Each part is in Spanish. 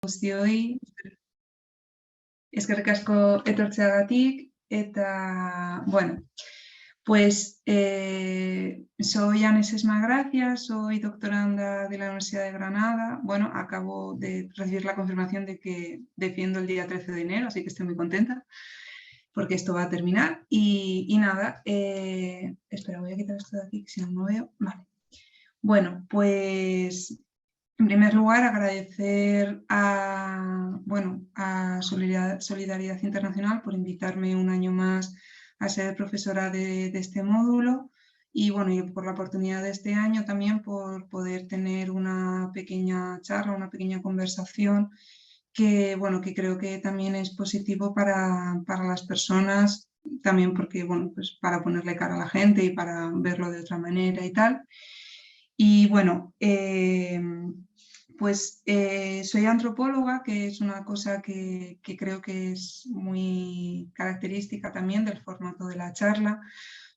Guztioi, eskerrik asko etortzeagatik eta, bueno, pues soy Aneses Magracia, soy doctoranda de la Universidad de Granada. Bueno, acabo de recibir la confirmación de que defiendo el día 13 de enero, así que estoy muy contenta porque esto va a terminar. Y nada, espera, voy a quitar esto de aquí, que si no veo. Vale. Bueno, pues en primer lugar, agradecer a Solidaridad Internacional por invitarme un año más a ser profesora de este módulo y, bueno, y por la oportunidad de este año también por poder tener una pequeña charla, una pequeña conversación que, bueno, que creo que también es positivo para las personas, también porque, bueno, pues para ponerle cara a la gente y para verlo de otra manera y tal. Y bueno, soy antropóloga, que es una cosa que creo que es muy característica también del formato de la charla,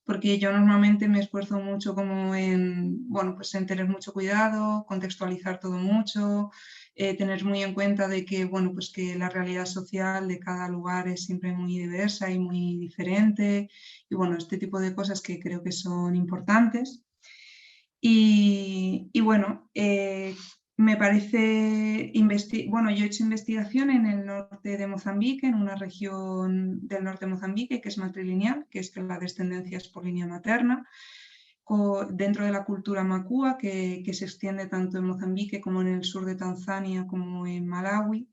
porque yo normalmente me esfuerzo mucho como en, bueno, pues en tener mucho cuidado, contextualizar todo mucho, tener muy en cuenta de que, bueno, pues que la realidad social de cada lugar es siempre muy diversa y muy diferente, y bueno, este tipo de cosas que creo que son importantes. Y bueno, me parece, bueno, yo he hecho investigación en el norte de Mozambique, en una región del norte de Mozambique que es matrilineal, que es que la descendencia es por línea materna, dentro de la cultura macúa que se extiende tanto en Mozambique como en el sur de Tanzania como en Malawi.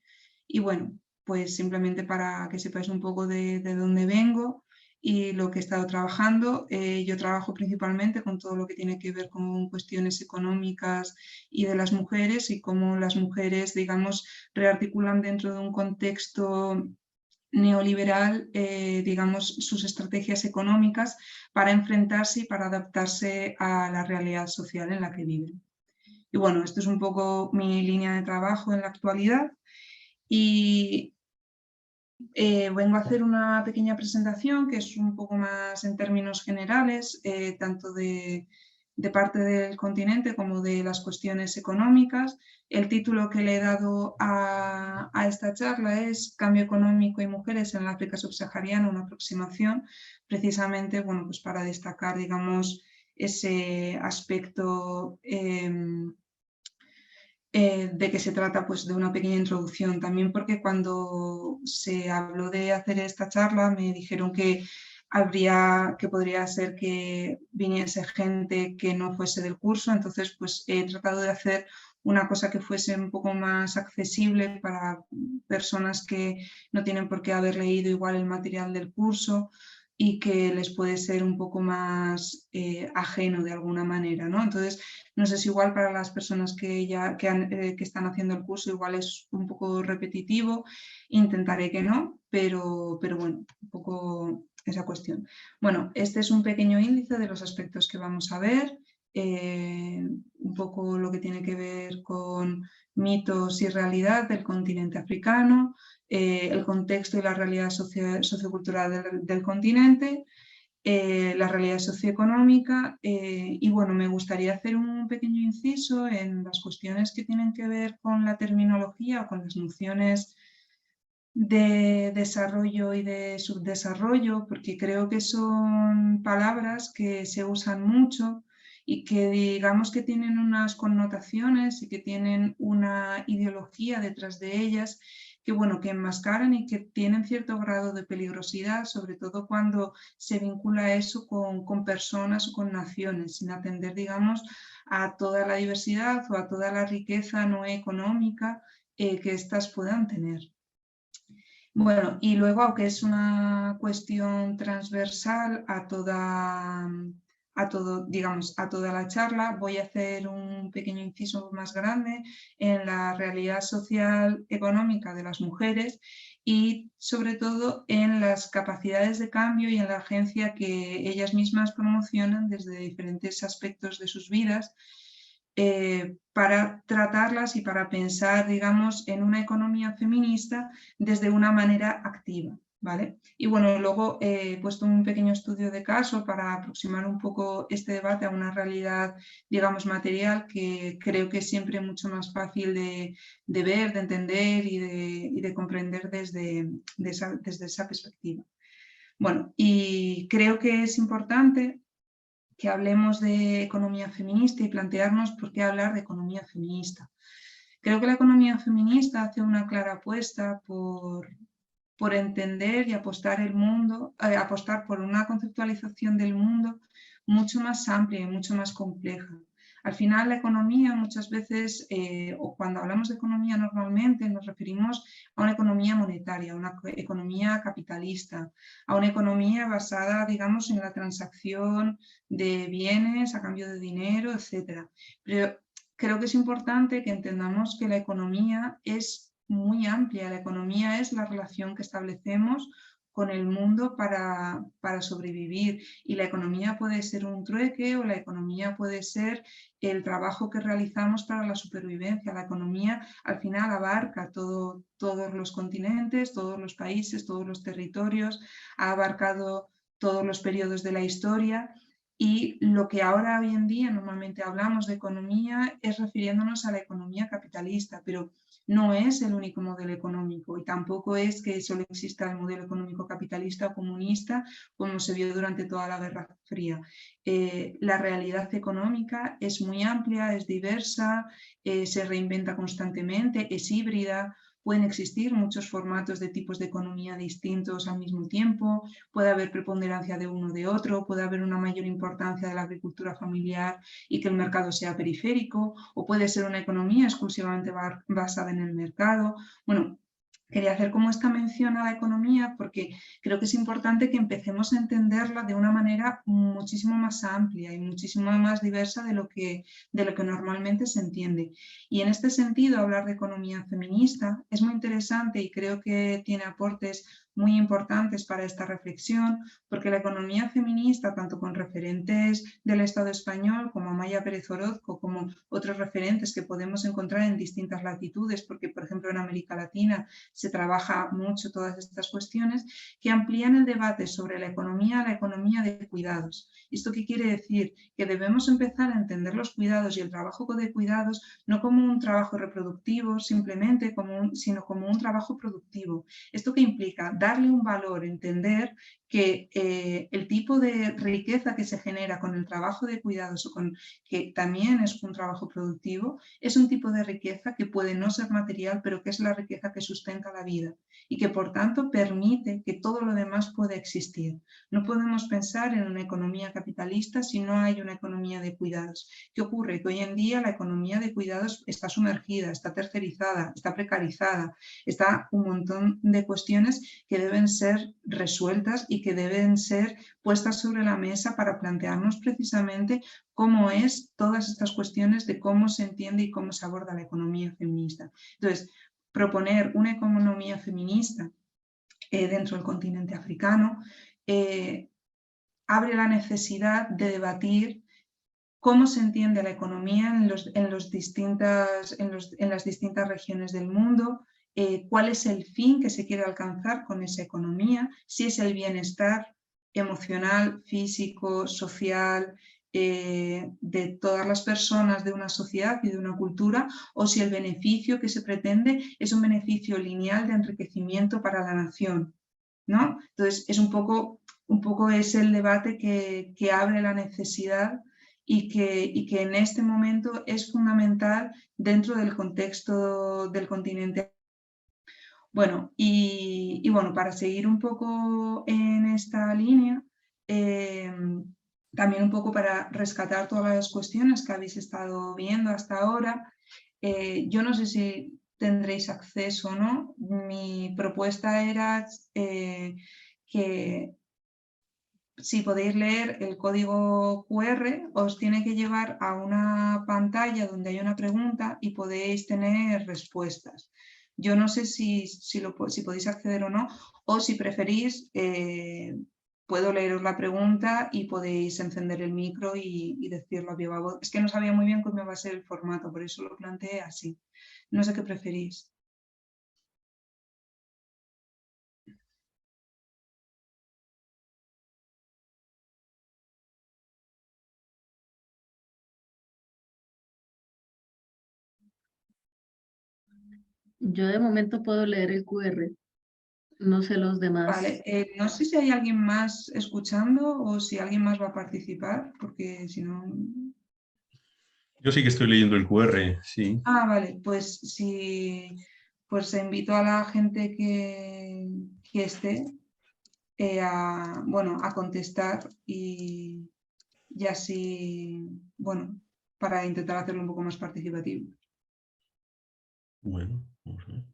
Y bueno, pues simplemente para que sepáis un poco de dónde vengo y lo que he estado trabajando. Yo trabajo principalmente con todo lo que tiene que ver con cuestiones económicas y de las mujeres y cómo las mujeres, digamos, rearticulan dentro de un contexto neoliberal, digamos, sus estrategias económicas para enfrentarse y para adaptarse a la realidad social en la que viven. Y bueno, esto es un poco mi línea de trabajo en la actualidad y vengo a hacer una pequeña presentación que es un poco más en términos generales, tanto de parte del continente como de las cuestiones económicas. El título que le he dado a esta charla es Cambio económico y mujeres en el África subsahariana, una aproximación, precisamente, bueno, pues para destacar, digamos, ese aspecto de que se trata pues, de una pequeña introducción. También porque cuando se habló de hacer esta charla me dijeron que podría ser que viniese gente que no fuese del curso, entonces pues he tratado de hacer una cosa que fuese un poco más accesible para personas que no tienen por qué haber leído igual el material del curso y que les puede ser un poco más ajeno de alguna manera, ¿no? Entonces, no sé si igual para las personas que están haciendo el curso igual es un poco repetitivo, intentaré que no, pero bueno, un poco esa cuestión. Bueno, este es un pequeño índice de los aspectos que vamos a ver, un poco lo que tiene que ver con mitos y realidad del continente africano, el contexto y la realidad sociocultural del continente, la realidad socioeconómica y bueno, me gustaría hacer un pequeño inciso en las cuestiones que tienen que ver con la terminología o con las nociones de desarrollo y de subdesarrollo, porque creo que son palabras que se usan mucho y que digamos que tienen unas connotaciones y que tienen una ideología detrás de ellas que, bueno, que enmascaran y que tienen cierto grado de peligrosidad, sobre todo cuando se vincula eso con personas o con naciones, sin atender, digamos, a toda la diversidad o a toda la riqueza no económica que éstas puedan tener. Bueno, y luego, aunque es una cuestión transversal a toda la charla, voy a hacer un pequeño inciso más grande en la realidad social económica de las mujeres y sobre todo en las capacidades de cambio y en la agencia que ellas mismas promocionan desde diferentes aspectos de sus vidas, para tratarlas y para pensar, digamos, en una economía feminista desde una manera activa. ¿vale? Y bueno, luego he puesto un pequeño estudio de caso para aproximar un poco este debate a una realidad, digamos, material, que creo que es siempre mucho más fácil de ver, de entender y de comprender desde esa perspectiva. Bueno, y creo que es importante que hablemos de economía feminista y plantearnos por qué hablar de economía feminista. Creo que la economía feminista hace una clara apuesta por entender y apostar apostar por una conceptualización del mundo mucho más amplia y mucho más compleja. Al final, la economía muchas veces, o cuando hablamos de economía normalmente, nos referimos a una economía monetaria, a una economía capitalista, a una economía basada, digamos, en la transacción de bienes a cambio de dinero, etc. Pero creo que es importante que entendamos que la economía es muy amplia. La economía es la relación que establecemos con el mundo para sobrevivir. Y la economía puede ser un trueque o la economía puede ser el trabajo que realizamos para la supervivencia. La economía al final abarca todos los continentes, todos los países, todos los territorios, ha abarcado todos los periodos de la historia. Y lo que ahora hoy en día normalmente hablamos de economía es refiriéndonos a la economía capitalista, pero no es el único modelo económico y tampoco es que solo exista el modelo económico capitalista o comunista como se vio durante toda la Guerra Fría. La realidad económica es muy amplia, es diversa, se reinventa constantemente, es híbrida. Pueden existir muchos formatos de tipos de economía distintos al mismo tiempo, puede haber preponderancia de uno de otro, puede haber una mayor importancia de la agricultura familiar y que el mercado sea periférico, o puede ser una economía exclusivamente basada en el mercado. Bueno, quería hacer como esta mención a la economía porque creo que es importante que empecemos a entenderla de una manera muchísimo más amplia y muchísimo más diversa de lo que normalmente se entiende. Y en este sentido, hablar de economía feminista es muy interesante y creo que tiene aportes muy importantes para esta reflexión, porque la economía feminista, tanto con referentes del Estado español como Amaya Pérez Orozco, como otros referentes que podemos encontrar en distintas latitudes, porque por ejemplo en América Latina se trabaja mucho todas estas cuestiones, que amplían el debate sobre la economía de cuidados. ¿Esto qué quiere decir? Que debemos empezar a entender los cuidados y el trabajo de cuidados no como un trabajo reproductivo simplemente, sino como un trabajo productivo. ¿Esto qué implica? Darle un valor, entender que el tipo de riqueza que se genera con el trabajo de cuidados o que también es un trabajo productivo, es un tipo de riqueza que puede no ser material, pero que es la riqueza que sustenta la vida y que por tanto permite que todo lo demás pueda existir. No podemos pensar en una economía capitalista si no hay una economía de cuidados. ¿Qué ocurre? Que hoy en día la economía de cuidados está sumergida, está tercerizada, está precarizada, está un montón de cuestiones que deben ser resueltas y que deben ser puestas sobre la mesa para plantearnos precisamente cómo es todas estas cuestiones de cómo se entiende y cómo se aborda la economía feminista. Entonces, proponer una economía feminista dentro del continente africano abre la necesidad de debatir cómo se entiende la economía en las distintas regiones del mundo, cuál es el fin que se quiere alcanzar con esa economía, si es el bienestar emocional, físico, social, de todas las personas de una sociedad y de una cultura, o si el beneficio que se pretende es un beneficio lineal de enriquecimiento para la nación, ¿no? Entonces, es un poco es el debate que abre la necesidad y que en este momento es fundamental dentro del contexto del continente. Bueno, bueno, para seguir un poco en esta línea, también un poco para rescatar todas las cuestiones que habéis estado viendo hasta ahora, yo no sé si tendréis acceso o no. Mi propuesta era que si podéis leer el código QR, os tiene que llevar a una pantalla donde hay una pregunta y podéis tener respuestas. Yo no sé si podéis acceder o no, o si preferís, puedo leeros la pregunta y podéis encender el micro y decirlo a viva voz. Es que no sabía muy bien cómo iba a ser el formato, por eso lo planteé así. No sé qué preferís. Yo de momento puedo leer el QR, no sé los demás. Vale, no sé si hay alguien más escuchando o si alguien más va a participar, porque si no... Yo sí que estoy leyendo el QR, sí. Ah, vale, pues si pues invito a la gente que esté bueno, a contestar y así, bueno, para intentar hacerlo un poco más participativo. Bueno, vamos a ver.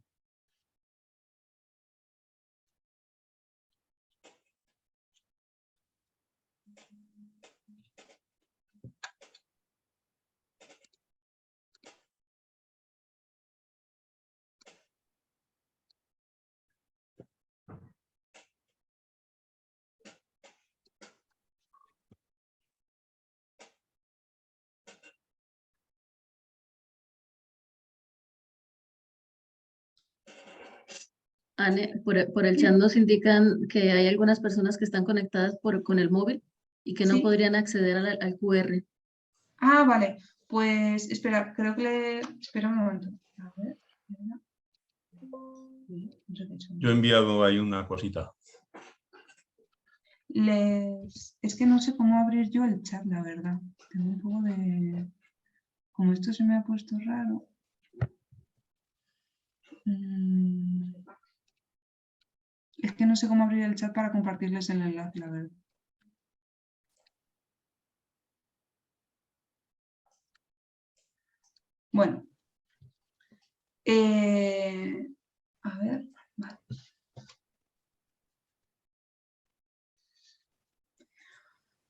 Anne, por el chat nos indican que hay algunas personas que están conectadas con el móvil y que no ¿Sí? podrían acceder al QR. Ah, vale. Pues espera, creo que le... Espera un momento. A ver. Espera. Uy, no sé qué he hecho. Yo he enviado ahí una cosita. Es que no sé cómo abrir yo el chat, la verdad. Tengo un poco de... Como esto se me ha puesto raro. Es que no sé cómo abrir el chat para compartirles el enlace, la verdad. Bueno. A ver, vale.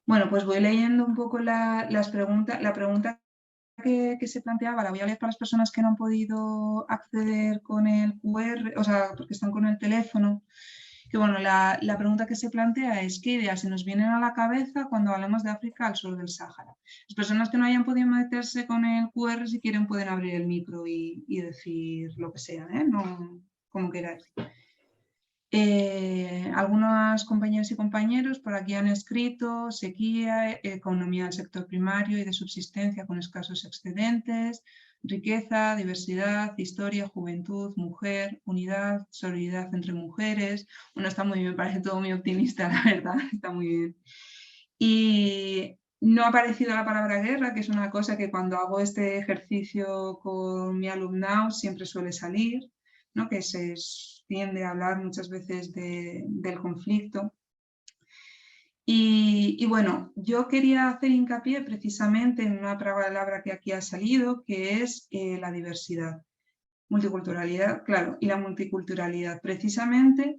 Bueno, pues voy leyendo un poco las preguntas. La pregunta que se planteaba la voy a leer para las personas que no han podido acceder con el QR, o sea, porque están con el teléfono. Que bueno, la pregunta que se plantea es ¿qué ideas se nos vienen a la cabeza cuando hablamos de África al sur del Sáhara? Las personas que no hayan podido meterse con el QR, si quieren, pueden abrir el micro y decir lo que sea, ¿eh? No, como queráis. Algunas compañeras y compañeros por aquí han escrito sequía, economía del sector primario y de subsistencia con escasos excedentes, riqueza, diversidad, historia, juventud, mujer, unidad, solidaridad entre mujeres. Bueno, está muy bien, me parece todo muy optimista, la verdad, está muy bien. Y no ha aparecido la palabra guerra, que es una cosa que cuando hago este ejercicio con mi alumnado siempre suele salir, ¿no? Que se tiende a hablar muchas veces del conflicto. Y bueno, yo quería hacer hincapié precisamente en una palabra que aquí ha salido, que es la diversidad, multiculturalidad, claro, y la multiculturalidad, precisamente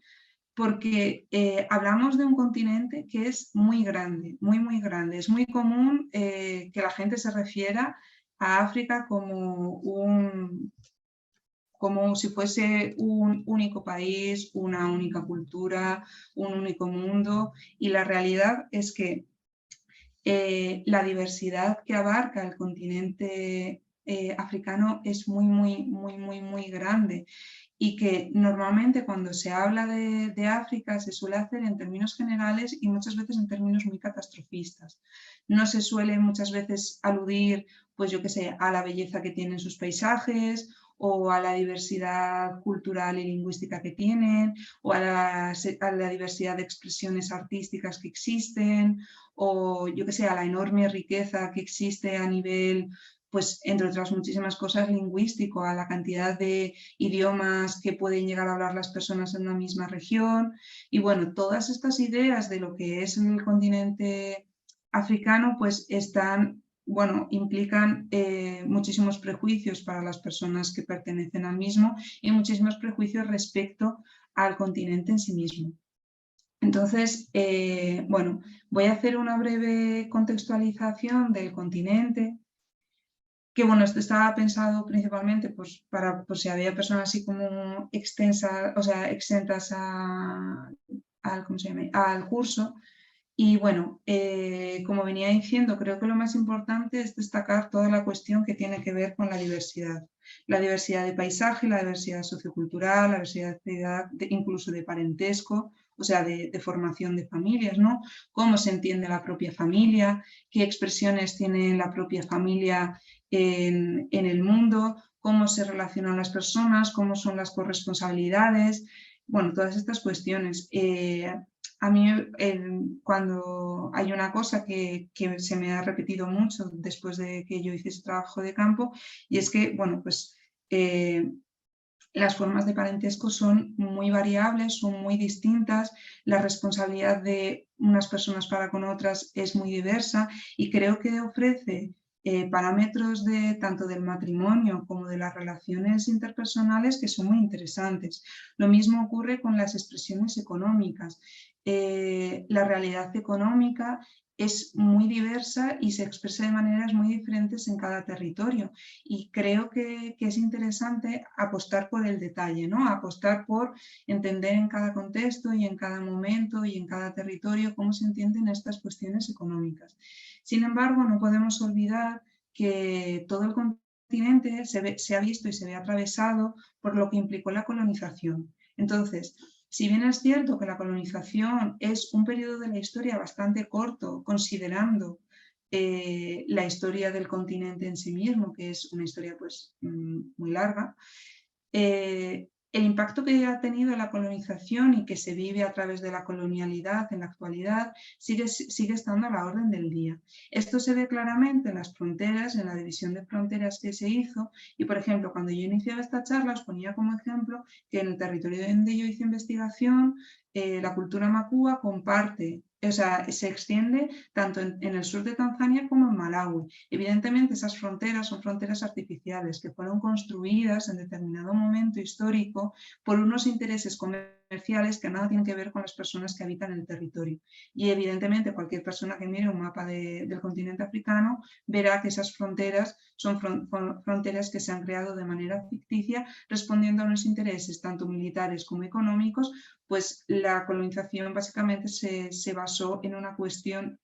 porque hablamos de un continente que es muy grande, muy, muy grande. Es muy común que la gente se refiera a África como si fuese un único país, una única cultura, un único mundo, y la realidad es que la diversidad que abarca el continente africano es muy, muy, muy, muy, muy grande y que normalmente cuando se habla de África se suele hacer en términos generales y muchas veces en términos muy catastrofistas. No se suele muchas veces aludir, pues yo qué sé, a la belleza que tienen sus paisajes o a la diversidad cultural y lingüística que tienen, o a la diversidad de expresiones artísticas que existen, o yo que sé, a la enorme riqueza que existe a nivel, pues entre otras muchísimas cosas, lingüístico, a la cantidad de idiomas que pueden llegar a hablar las personas en una misma región. Y bueno, todas estas ideas de lo que es el continente africano, pues están, bueno, implican muchísimos prejuicios para las personas que pertenecen al mismo y muchísimos prejuicios respecto al continente en sí mismo. Entonces, bueno, voy a hacer una breve contextualización del continente, que bueno, esto estaba pensado principalmente pues, para pues, si había personas así como extensas, o sea, exentas ¿cómo se llama? Al curso. Y bueno, como venía diciendo, creo que lo más importante es destacar toda la cuestión que tiene que ver con la diversidad. La diversidad de paisaje, la diversidad sociocultural, la diversidad incluso de parentesco, o sea, de formación de familias, ¿no? Cómo se entiende la propia familia, qué expresiones tiene la propia familia en el mundo, cómo se relacionan las personas, cómo son las corresponsabilidades, bueno, todas estas cuestiones. A mí, cuando hay una cosa que se me ha repetido mucho después de que yo hice ese trabajo de campo, y es que, bueno, pues las formas de parentesco son muy variables, son muy distintas, la responsabilidad de unas personas para con otras es muy diversa y creo que ofrece parámetros tanto del matrimonio como de las relaciones interpersonales que son muy interesantes. Lo mismo ocurre con las expresiones económicas. La realidad económica es muy diversa y se expresa de maneras muy diferentes en cada territorio. Y creo que es interesante apostar por el detalle, ¿no? Apostar por entender en cada contexto y en cada momento y en cada territorio cómo se entienden estas cuestiones económicas. Sin embargo, no podemos olvidar que todo el continente se ha visto y se ve atravesado por lo que implicó la colonización. Entonces, si bien es cierto que la colonización es un periodo de la historia bastante corto, considerando la historia del continente en sí mismo, que es una historia pues muy larga, el impacto que ha tenido la colonización y que se vive a través de la colonialidad en la actualidad sigue estando a la orden del día. Esto se ve claramente en las fronteras, en la división de fronteras que se hizo y, por ejemplo, cuando yo iniciaba esta charla os ponía como ejemplo que en el territorio donde yo hice investigación, la cultura macúa comparte, o sea, se extiende tanto en el sur de Tanzania como en Malawi. Evidentemente esas fronteras son fronteras artificiales que fueron construidas en determinado momento histórico por unos intereses comerciales que nada tienen que ver con las personas que habitan el territorio. Y evidentemente cualquier persona que mire un mapa del continente africano verá que esas fronteras son fronteras que se han creado de manera ficticia respondiendo a unos intereses tanto militares como económicos, pues la colonización básicamente se basó en una cuestión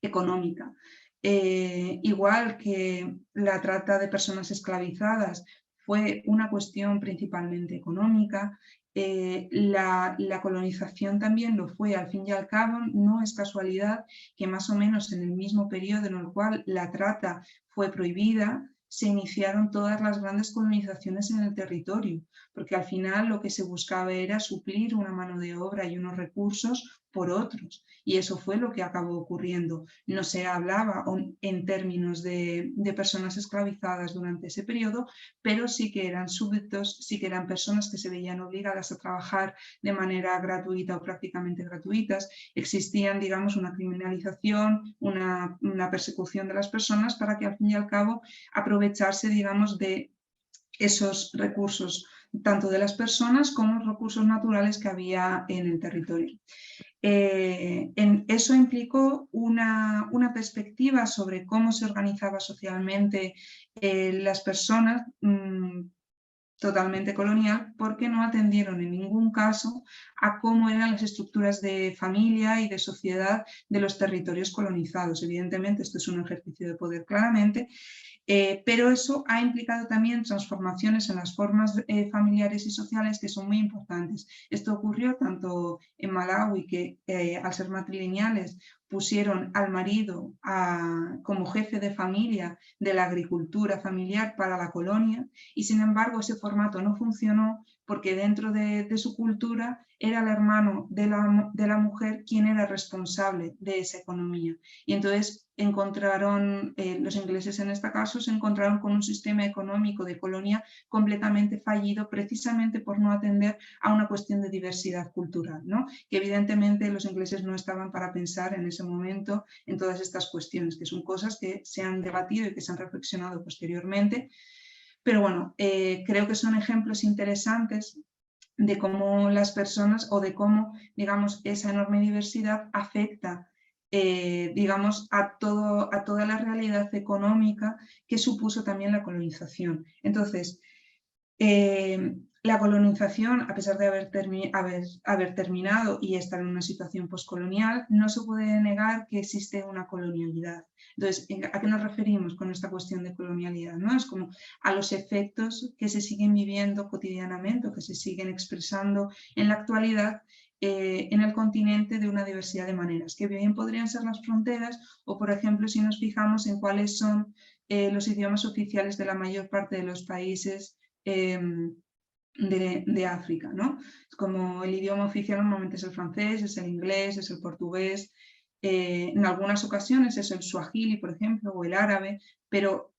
económica. Igual que la trata de personas esclavizadas fue una cuestión principalmente económica, la colonización también lo fue. Al fin y al cabo, no es casualidad que más o menos en el mismo periodo en el cual la trata fue prohibida, se iniciaron todas las grandes colonizaciones en el territorio, porque al final lo que se buscaba era suplir una mano de obra y unos recursos por otros. Y eso fue lo que acabó ocurriendo. No se hablaba en términos de personas esclavizadas durante ese periodo, pero sí que eran súbditos, sí que eran personas que se veían obligadas a trabajar de manera gratuita o prácticamente gratuitas. Existían, digamos, una criminalización, una persecución de las personas para que al fin y al cabo aprovecharse, digamos, de esos recursos, tanto de las personas como los recursos naturales que había en el territorio. Eso implicó una perspectiva sobre cómo se organizaba socialmente las personas, totalmente colonial, porque no atendieron en ningún caso a cómo eran las estructuras de familia y de sociedad de los territorios colonizados. Evidentemente, esto es un ejercicio de poder claramente, pero eso ha implicado también transformaciones en las formas familiares y sociales que son muy importantes. Esto ocurrió tanto en Malawi, que al ser matrilineales pusieron al marido como jefe de familia de la agricultura familiar para la colonia, y sin embargo ese formato no funcionó porque dentro de su cultura era el hermano de la mujer quien era responsable de esa economía. Y entonces los ingleses en este caso se encontraron con un sistema económico de colonia completamente fallido precisamente por no atender a una cuestión de diversidad cultural, ¿no? Que evidentemente los ingleses no estaban para pensar en ese momento en todas estas cuestiones, que son cosas que se han debatido y que se han reflexionado posteriormente. Pero bueno, creo que son ejemplos interesantes de cómo las personas o de cómo, digamos, esa enorme diversidad afecta, digamos, a toda la realidad económica que supuso también la colonización. Entonces, la colonización, a pesar de haber terminado y estar en una situación postcolonial, no se puede negar que existe una colonialidad. Entonces, ¿a qué nos referimos con esta cuestión de colonialidad? ¿No? Es como a los efectos que se siguen viviendo cotidianamente o que se siguen expresando en la actualidad en el continente de una diversidad de maneras, que bien podrían ser las fronteras o, por ejemplo, si nos fijamos en cuáles son los idiomas oficiales de la mayor parte de los países de África, ¿no? Como el idioma oficial normalmente es el francés, es el inglés, es el portugués, en algunas ocasiones es el suajili, por ejemplo, o el árabe, pero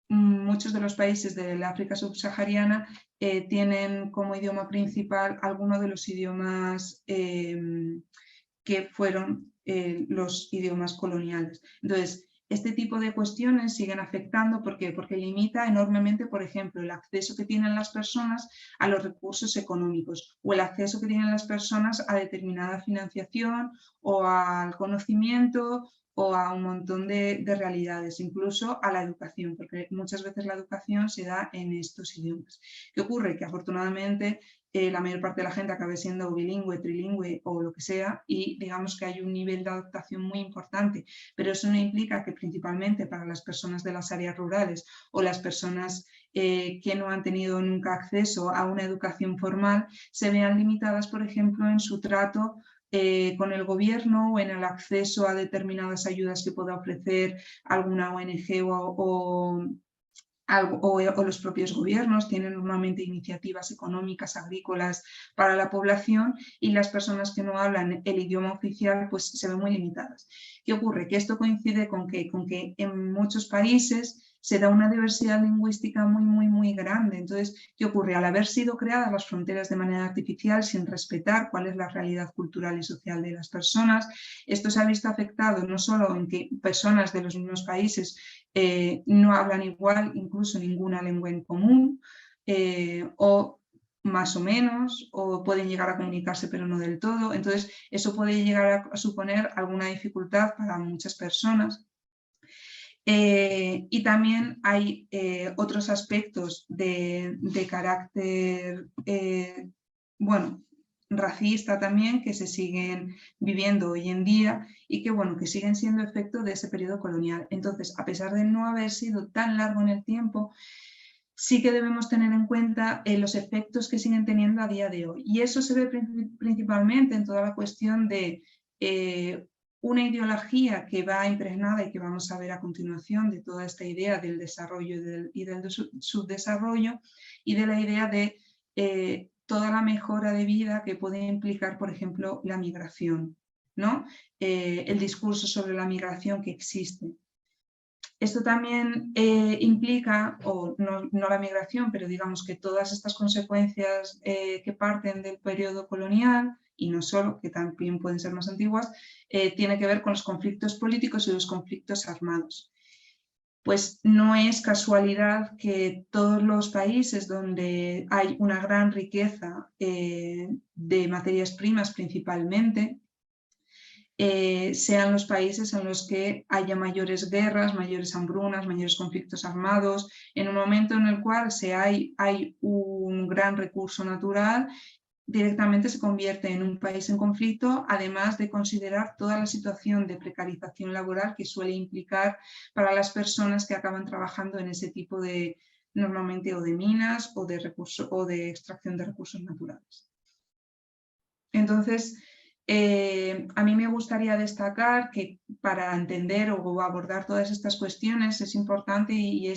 muchos de los países del África subsahariana tienen como idioma principal alguno de los idiomas que fueron los idiomas coloniales. Entonces, este tipo de cuestiones siguen afectando, ¿por qué? Porque limita enormemente, por ejemplo, el acceso que tienen las personas a los recursos económicos o el acceso que tienen las personas a determinada financiación o al conocimiento o a un montón de realidades, incluso a la educación, porque muchas veces la educación se da en estos idiomas. ¿Qué ocurre? Que afortunadamente la mayor parte de la gente acabe siendo bilingüe, trilingüe o lo que sea, y digamos que hay un nivel de adaptación muy importante, pero eso no implica que principalmente para las personas de las áreas rurales o las personas que no han tenido nunca acceso a una educación formal se vean limitadas, por ejemplo, en su trato con el gobierno o en el acceso a determinadas ayudas que pueda ofrecer alguna ONG o los propios gobiernos. Tienen normalmente iniciativas económicas, agrícolas para la población, y las personas que no hablan el idioma oficial pues se ven muy limitadas. ¿Qué ocurre? Que esto coincide con que en muchos países se da una diversidad lingüística muy grande. Entonces, ¿qué ocurre? Al haber sido creadas las fronteras de manera artificial sin respetar cuál es la realidad cultural y social de las personas, esto se ha visto afectado no solo en que personas de los mismos países no hablan igual, incluso ninguna lengua en común, o más o menos, o pueden llegar a comunicarse pero no del todo. Entonces, eso puede llegar a suponer alguna dificultad para muchas personas. Y también hay otros aspectos de carácter, bueno, racista también, que se siguen viviendo hoy en día y que, bueno, que siguen siendo efecto de ese periodo colonial. Entonces, a pesar de no haber sido tan largo en el tiempo, sí que debemos tener en cuenta los efectos que siguen teniendo a día de hoy. Y eso se ve principalmente en toda la cuestión de una ideología que va impregnada y que vamos a ver a continuación, de toda esta idea del desarrollo y del subdesarrollo, y de la idea de toda la mejora de vida que puede implicar, por ejemplo, la migración, ¿no? El discurso sobre la migración que existe. Esto también implica, o no la migración, pero digamos que todas estas consecuencias que parten del periodo colonial, y no solo, que también pueden ser más antiguas, tiene que ver con los conflictos políticos y los conflictos armados. Pues no es casualidad que todos los países donde hay una gran riqueza de materias primas principalmente, sean los países en los que haya mayores guerras, mayores hambrunas, mayores conflictos armados, en un momento en el cual hay un gran recurso natural, directamente se convierte en un país en conflicto, además de considerar toda la situación de precarización laboral que suele implicar para las personas que acaban trabajando en ese tipo de, normalmente, o de minas o de recursos o de extracción de recursos naturales. Entonces, a mí me gustaría destacar que para entender o abordar todas estas cuestiones es importante y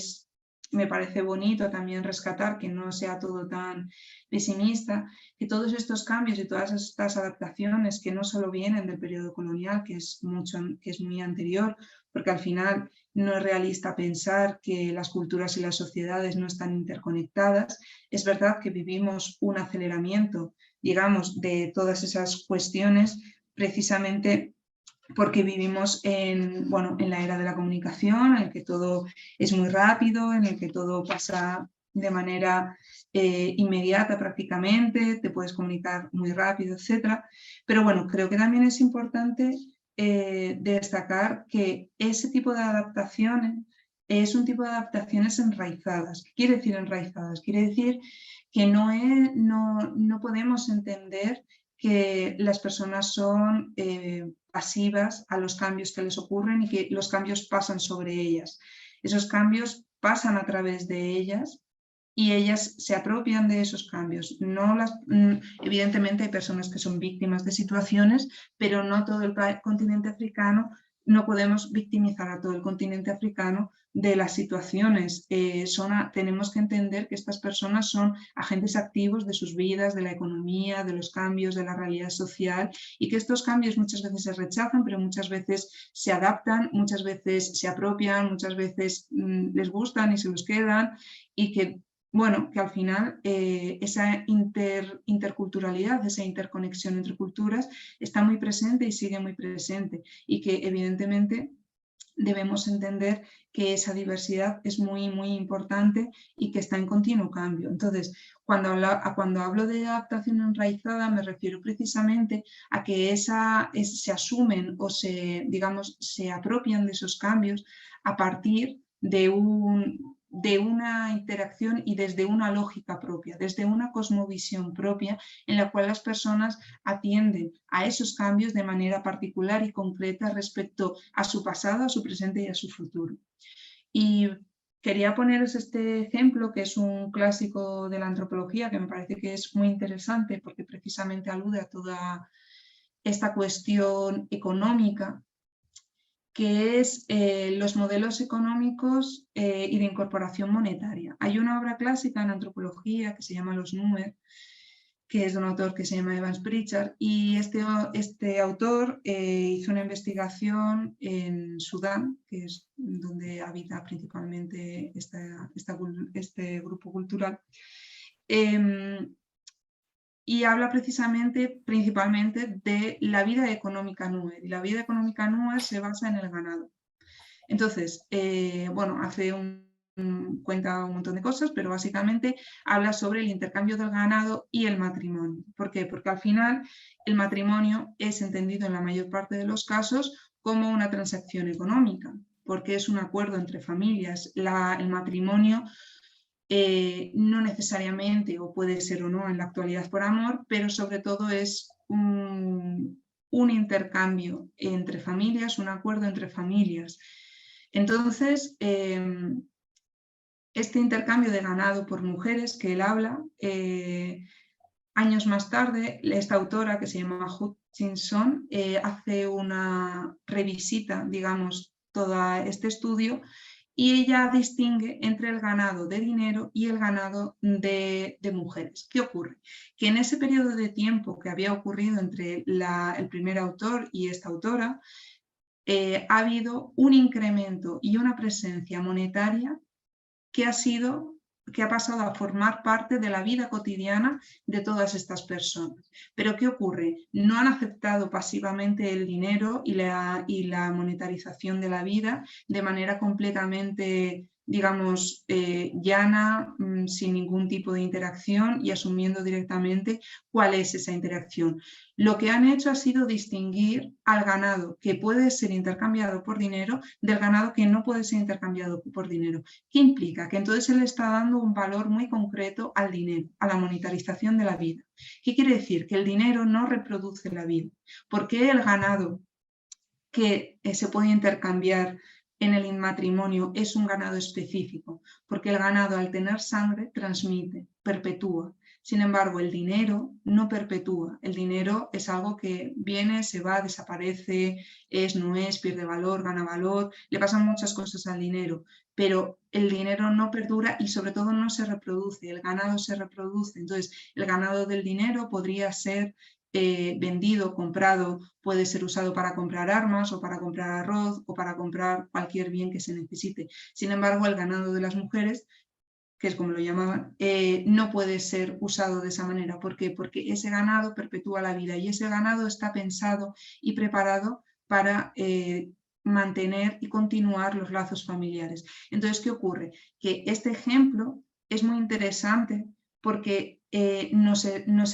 me parece bonito también rescatar que no sea todo tan pesimista, que todos estos cambios y todas estas adaptaciones que no solo vienen del periodo colonial, que es muy anterior, porque al final no es realista pensar que las culturas y las sociedades no están interconectadas. Es verdad que vivimos un aceleramiento, digamos, de todas esas cuestiones, precisamente porque vivimos en la era de la comunicación, en el que todo es muy rápido, en el que todo pasa de manera inmediata prácticamente, te puedes comunicar muy rápido, etc. Pero bueno, creo que también es importante destacar que ese tipo de adaptaciones es un tipo de adaptaciones enraizadas. ¿Qué quiere decir enraizadas? Quiere decir que no podemos entender que las personas son pasivas a los cambios que les ocurren y que los cambios pasan sobre ellas. Esos cambios pasan a través de ellas y ellas se apropian de esos cambios. Evidentemente hay personas que son víctimas de situaciones, pero no todo el continente africano no podemos victimizar a todo el continente africano de las situaciones. Tenemos que entender que estas personas son agentes activos de sus vidas, de la economía, de los cambios, de la realidad social, y que estos cambios muchas veces se rechazan, pero muchas veces se adaptan, muchas veces se apropian, muchas veces les gustan y se los quedan, y que, bueno, que al final esa interculturalidad, esa interconexión entre culturas está muy presente y sigue muy presente, y que evidentemente debemos entender que esa diversidad es muy, muy importante y que está en continuo cambio. Entonces, cuando hablo de adaptación enraizada, me refiero precisamente a que se asumen o se apropian de esos cambios a partir de una interacción y desde una lógica propia, desde una cosmovisión propia, en la cual las personas atienden a esos cambios de manera particular y concreta respecto a su pasado, a su presente y a su futuro. Y quería poneros este ejemplo, que es un clásico de la antropología, que me parece que es muy interesante porque precisamente alude a toda esta cuestión económica, que es los modelos económicos y de incorporación monetaria. Hay una obra clásica en antropología que se llama Los Nuer, que es de un autor que se llama Evans Pritchard, y este autor hizo una investigación en Sudán, que es donde habita principalmente este grupo cultural, y habla principalmente de la vida económica Nuer. Y la vida económica Nuer se basa en el ganado. Entonces, cuenta un montón de cosas, pero básicamente habla sobre el intercambio del ganado y el matrimonio. ¿Por qué? Porque al final el matrimonio es entendido en la mayor parte de los casos como una transacción económica, porque es un acuerdo entre familias. El matrimonio no necesariamente, o puede ser o no en la actualidad por amor, pero sobre todo es un intercambio entre familias, un acuerdo entre familias. Entonces, este intercambio de ganado por mujeres que él habla, años más tarde, esta autora que se llama Hutchinson hace una revisita, digamos, todo este estudio, y ella distingue entre el ganado de dinero y el ganado de mujeres. ¿Qué ocurre? Que en ese periodo de tiempo que había ocurrido entre el primer autor y esta autora, ha habido un incremento y una presencia monetaria que ha pasado a formar parte de la vida cotidiana de todas estas personas. Pero ¿qué ocurre? No han aceptado pasivamente el dinero y la monetarización de la vida de manera completamente, digamos, llana, sin ningún tipo de interacción y asumiendo directamente cuál es esa interacción. Lo que han hecho ha sido distinguir al ganado que puede ser intercambiado por dinero del ganado que no puede ser intercambiado por dinero. ¿Qué implica? Que entonces se le está dando un valor muy concreto al dinero, a la monetarización de la vida. ¿Qué quiere decir? Que el dinero no reproduce la vida. ¿Por qué el ganado que se puede intercambiar en el matrimonio es un ganado específico? Porque el ganado, al tener sangre, transmite, perpetúa. Sin embargo, el dinero no perpetúa. El dinero es algo que viene, se va, desaparece, no es, pierde valor, gana valor, le pasan muchas cosas al dinero, pero el dinero no perdura y sobre todo no se reproduce, el ganado se reproduce. Entonces, el ganado del dinero podría ser vendido, comprado, puede ser usado para comprar armas o para comprar arroz o para comprar cualquier bien que se necesite. Sin embargo, el ganado de las mujeres, que es como lo llamaban, no puede ser usado de esa manera. ¿Por qué? Porque ese ganado perpetúa la vida y ese ganado está pensado y preparado para mantener y continuar los lazos familiares. Entonces, ¿qué ocurre? Que este ejemplo es muy interesante porque nos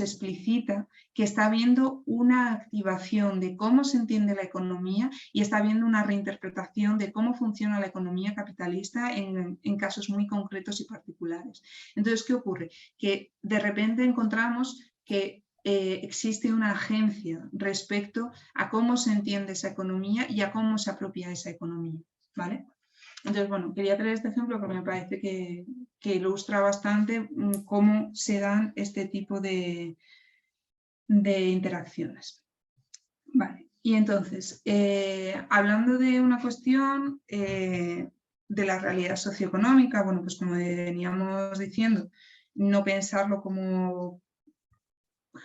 explicita que está habiendo una activación de cómo se entiende la economía y está habiendo una reinterpretación de cómo funciona la economía capitalista en casos muy concretos y particulares. Entonces, ¿qué ocurre? Que de repente encontramos que existe una agencia respecto a cómo se entiende esa economía y a cómo se apropia esa economía, ¿vale? Entonces, bueno, quería traer este ejemplo porque me parece que ilustra bastante cómo se dan este tipo de interacciones. Vale. Y entonces, hablando de una cuestión de la realidad socioeconómica, bueno, pues como veníamos diciendo, no pensarlo como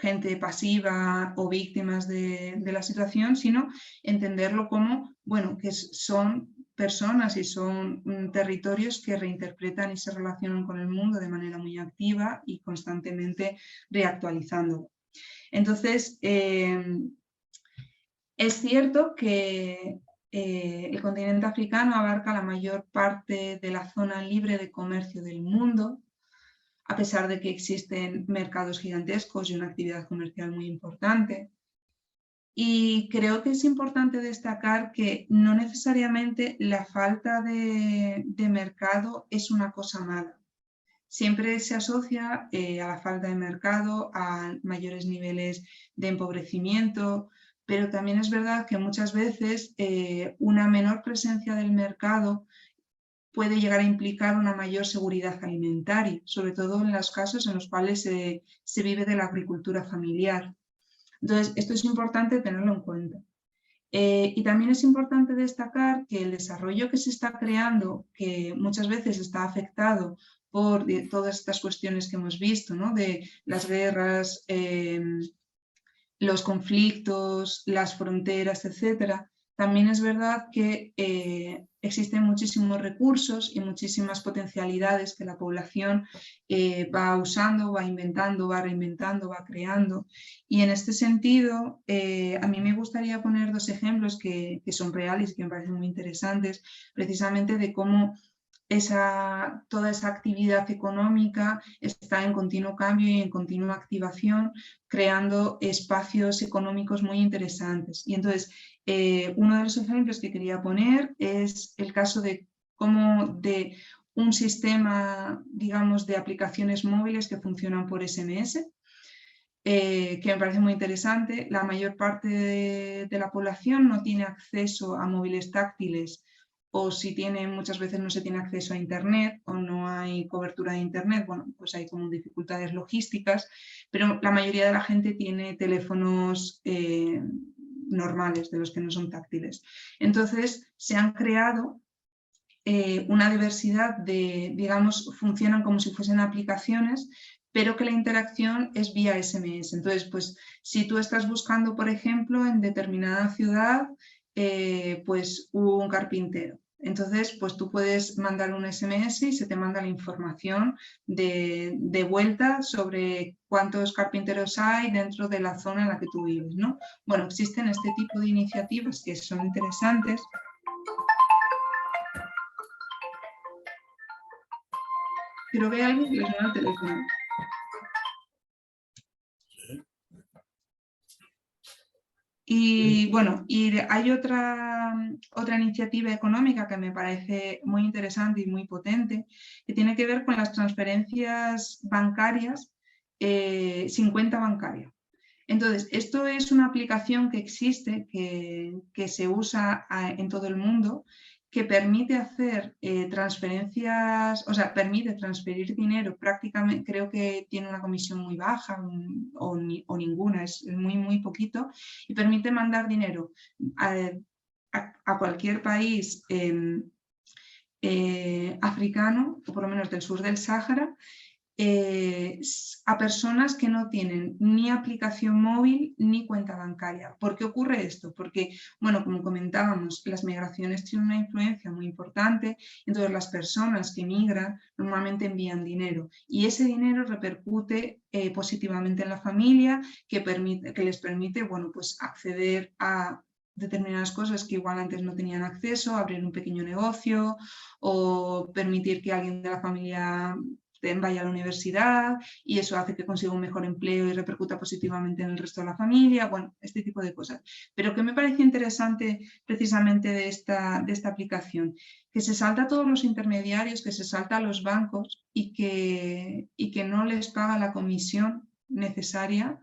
gente pasiva o víctimas de la situación, sino entenderlo como, bueno, que son personas y son territorios que reinterpretan y se relacionan con el mundo de manera muy activa y constantemente reactualizándolo. Entonces, es cierto que el continente africano abarca la mayor parte de la zona libre de comercio del mundo, a pesar de que existen mercados gigantescos y una actividad comercial muy importante. Y creo que es importante destacar que no necesariamente la falta de mercado es una cosa mala. Siempre se asocia a la falta de mercado, a mayores niveles de empobrecimiento, pero también es verdad que muchas veces una menor presencia del mercado puede llegar a implicar una mayor seguridad alimentaria, sobre todo en los casos en los cuales se vive de la agricultura familiar. Entonces, esto es importante tenerlo en cuenta. Y también es importante destacar que el desarrollo que se está creando, que muchas veces está afectado por todas estas cuestiones que hemos visto, ¿no? De las guerras, los conflictos, las fronteras, etcétera, también es verdad que existen muchísimos recursos y muchísimas potencialidades que la población va usando, va inventando, va reinventando, va creando. Y en este sentido, a mí me gustaría poner dos ejemplos que son reales y que me parecen muy interesantes, precisamente de cómo toda esa actividad económica está en continuo cambio y en continua activación, creando espacios económicos muy interesantes. Y entonces, uno de los ejemplos que quería poner es el caso de cómo de un sistema, digamos, de aplicaciones móviles que funcionan por SMS, que me parece muy interesante. La mayor parte de la población no tiene acceso a móviles táctiles, o si tiene, muchas veces no se tiene acceso a Internet o no hay cobertura de Internet, bueno, pues hay como dificultades logísticas, pero la mayoría de la gente tiene teléfonos normales, de los que no son táctiles. Entonces, se han creado una diversidad de, digamos, funcionan como si fuesen aplicaciones, pero que la interacción es vía SMS. Entonces, pues si tú estás buscando, por ejemplo, en determinada ciudad, pues un carpintero. Entonces, pues tú puedes mandar un SMS y se te manda la información de vuelta sobre cuántos carpinteros hay dentro de la zona en la que tú vives, ¿no? Bueno, existen este tipo de iniciativas que son interesantes. Creo que hay alguien que le suena el teléfono. Y bueno, y hay otra iniciativa económica que me parece muy interesante y muy potente, que tiene que ver con las transferencias bancarias sin cuenta bancaria. Entonces, esto es una aplicación que existe, que se usa en todo el mundo, que permite hacer transferencias, o sea, permite transferir dinero prácticamente, creo que tiene una comisión muy baja o ninguna, es muy, muy poquito, y permite mandar dinero a cualquier país africano, o por lo menos del sur del Sáhara, a personas que no tienen ni aplicación móvil ni cuenta bancaria. ¿Por qué ocurre esto? Porque, bueno, como comentábamos, las migraciones tienen una influencia muy importante, entonces las personas que migran normalmente envían dinero y ese dinero repercute positivamente en la familia, que les permite, bueno, pues acceder a determinadas cosas que igual antes no tenían acceso, abrir un pequeño negocio o permitir que alguien de la familia vaya a la universidad y eso hace que consiga un mejor empleo y repercuta positivamente en el resto de la familia, bueno, este tipo de cosas. Pero ¿qué me parece interesante precisamente de esta aplicación? Que se salta a todos los intermediarios, que se salta a los bancos y que no les paga la comisión necesaria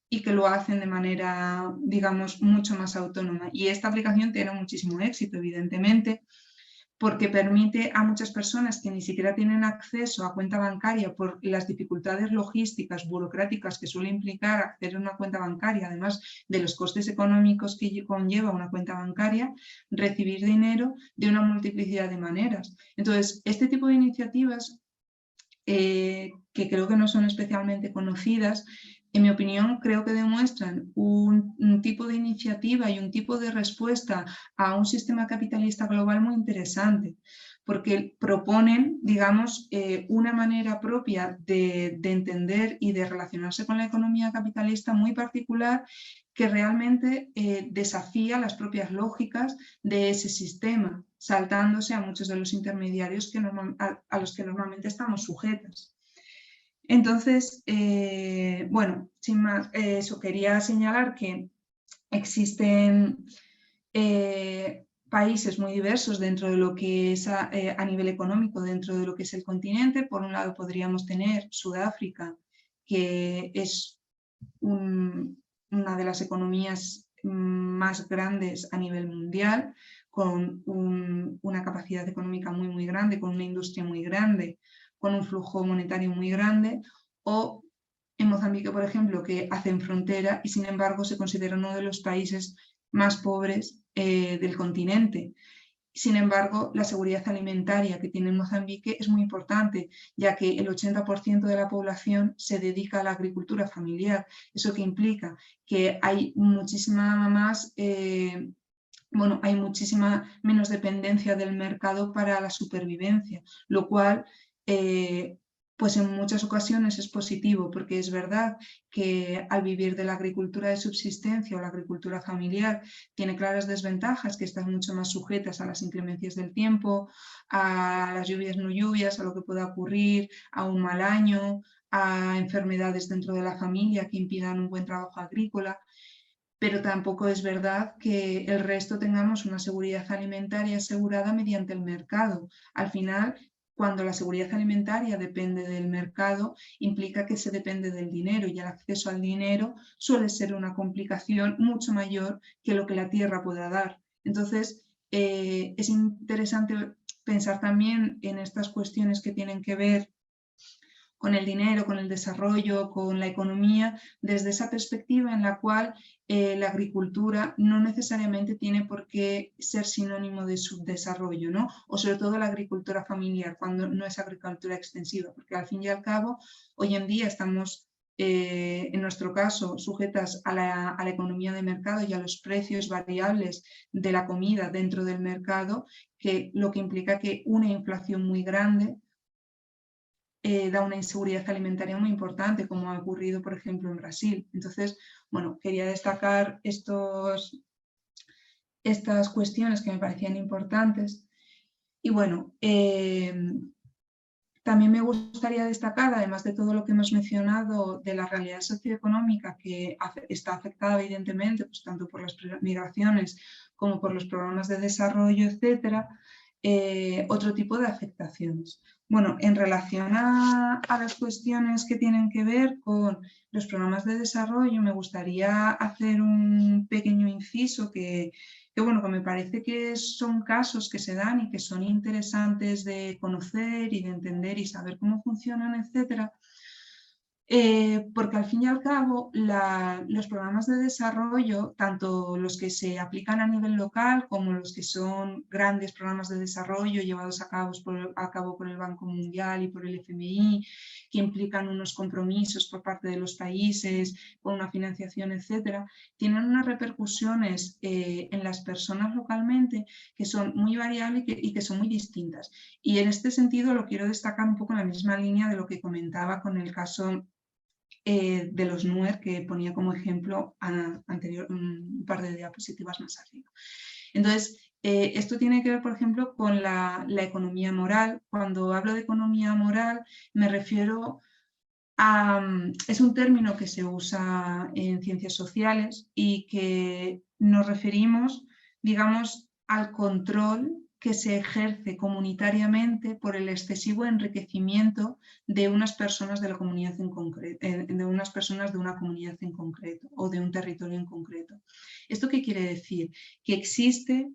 y que lo hacen de manera, digamos, mucho más autónoma. Y esta aplicación tiene muchísimo éxito, evidentemente, porque permite a muchas personas que ni siquiera tienen acceso a cuenta bancaria por las dificultades logísticas, burocráticas que suele implicar acceder a una cuenta bancaria, además de los costes económicos que conlleva una cuenta bancaria, recibir dinero de una multiplicidad de maneras. Entonces, este tipo de iniciativas, que creo que no son especialmente conocidas, en mi opinión, creo que demuestran un tipo de iniciativa y un tipo de respuesta a un sistema capitalista global muy interesante, porque proponen, digamos, una manera propia de entender y de relacionarse con la economía capitalista muy particular, que realmente desafía las propias lógicas de ese sistema, saltándose a muchos de los intermediarios a los que normalmente estamos sujetos. Entonces, bueno, sin más, eso quería señalar que existen países muy diversos dentro de lo que es a nivel económico, dentro de lo que es el continente. Por un lado podríamos tener Sudáfrica, que es una de las economías más grandes a nivel mundial, con una capacidad económica muy, muy grande, con una industria muy grande, con un flujo monetario muy grande, o en Mozambique, por ejemplo, que hacen frontera y sin embargo se considera uno de los países más pobres del continente. Sin embargo, la seguridad alimentaria que tiene Mozambique es muy importante, ya que el 80% de la población se dedica a la agricultura familiar. ¿Eso qué implica? Que hay muchísima más... bueno, hay muchísima menos dependencia del mercado para la supervivencia, lo cual pues en muchas ocasiones es positivo, porque es verdad que al vivir de la agricultura de subsistencia o la agricultura familiar tiene claras desventajas, que están mucho más sujetas a las inclemencias del tiempo, a las lluvias no lluvias, a lo que pueda ocurrir, a un mal año, a enfermedades dentro de la familia que impidan un buen trabajo agrícola. Pero tampoco es verdad que el resto tengamos una seguridad alimentaria asegurada mediante el mercado. Al final, cuando la seguridad alimentaria depende del mercado, implica que se depende del dinero, y el acceso al dinero suele ser una complicación mucho mayor que lo que la tierra pueda dar. Entonces, es interesante pensar también en estas cuestiones que tienen que ver con el dinero, con el desarrollo, con la economía, desde esa perspectiva en la cual la agricultura no necesariamente tiene por qué ser sinónimo de subdesarrollo, ¿no? O sobre todo la agricultura familiar, cuando no es agricultura extensiva, porque al fin y al cabo, hoy en día estamos, en nuestro caso, sujetas a la economía de mercado y a los precios variables de la comida dentro del mercado, que lo que implica que una inflación muy grande da una inseguridad alimentaria muy importante, como ha ocurrido, por ejemplo, en Brasil. Entonces, bueno, quería destacar estas cuestiones que me parecían importantes. Y bueno, también me gustaría destacar, además de todo lo que hemos mencionado de la realidad socioeconómica que está afectada evidentemente pues, tanto por las migraciones como por los programas de desarrollo, etcétera, otro tipo de afectaciones. Bueno, en relación a las cuestiones que tienen que ver con los programas de desarrollo, me gustaría hacer un pequeño inciso que bueno, que me parece que son casos que se dan y que son interesantes de conocer y de entender y saber cómo funcionan, etcétera. Porque al fin y al cabo los programas de desarrollo, tanto los que se aplican a nivel local como los que son grandes programas de desarrollo llevados a cabo por el Banco Mundial y por el FMI, que implican unos compromisos por parte de los países con una financiación, etcétera, tienen unas repercusiones en las personas localmente que son muy variables y que son muy distintas. Y en este sentido lo quiero destacar un poco en la misma línea de lo que comentaba con el caso de los NUER que ponía como ejemplo un par de diapositivas más arriba. Entonces, esto tiene que ver, por ejemplo, con la economía moral. Cuando hablo de economía moral, me refiero a... es un término que se usa en ciencias sociales y que nos referimos, digamos, al control que se ejerce comunitariamente por el excesivo enriquecimiento de unas personas de la comunidad en concreto, de unas personas de una comunidad en concreto o de un territorio en concreto. ¿Esto qué quiere decir? Que existe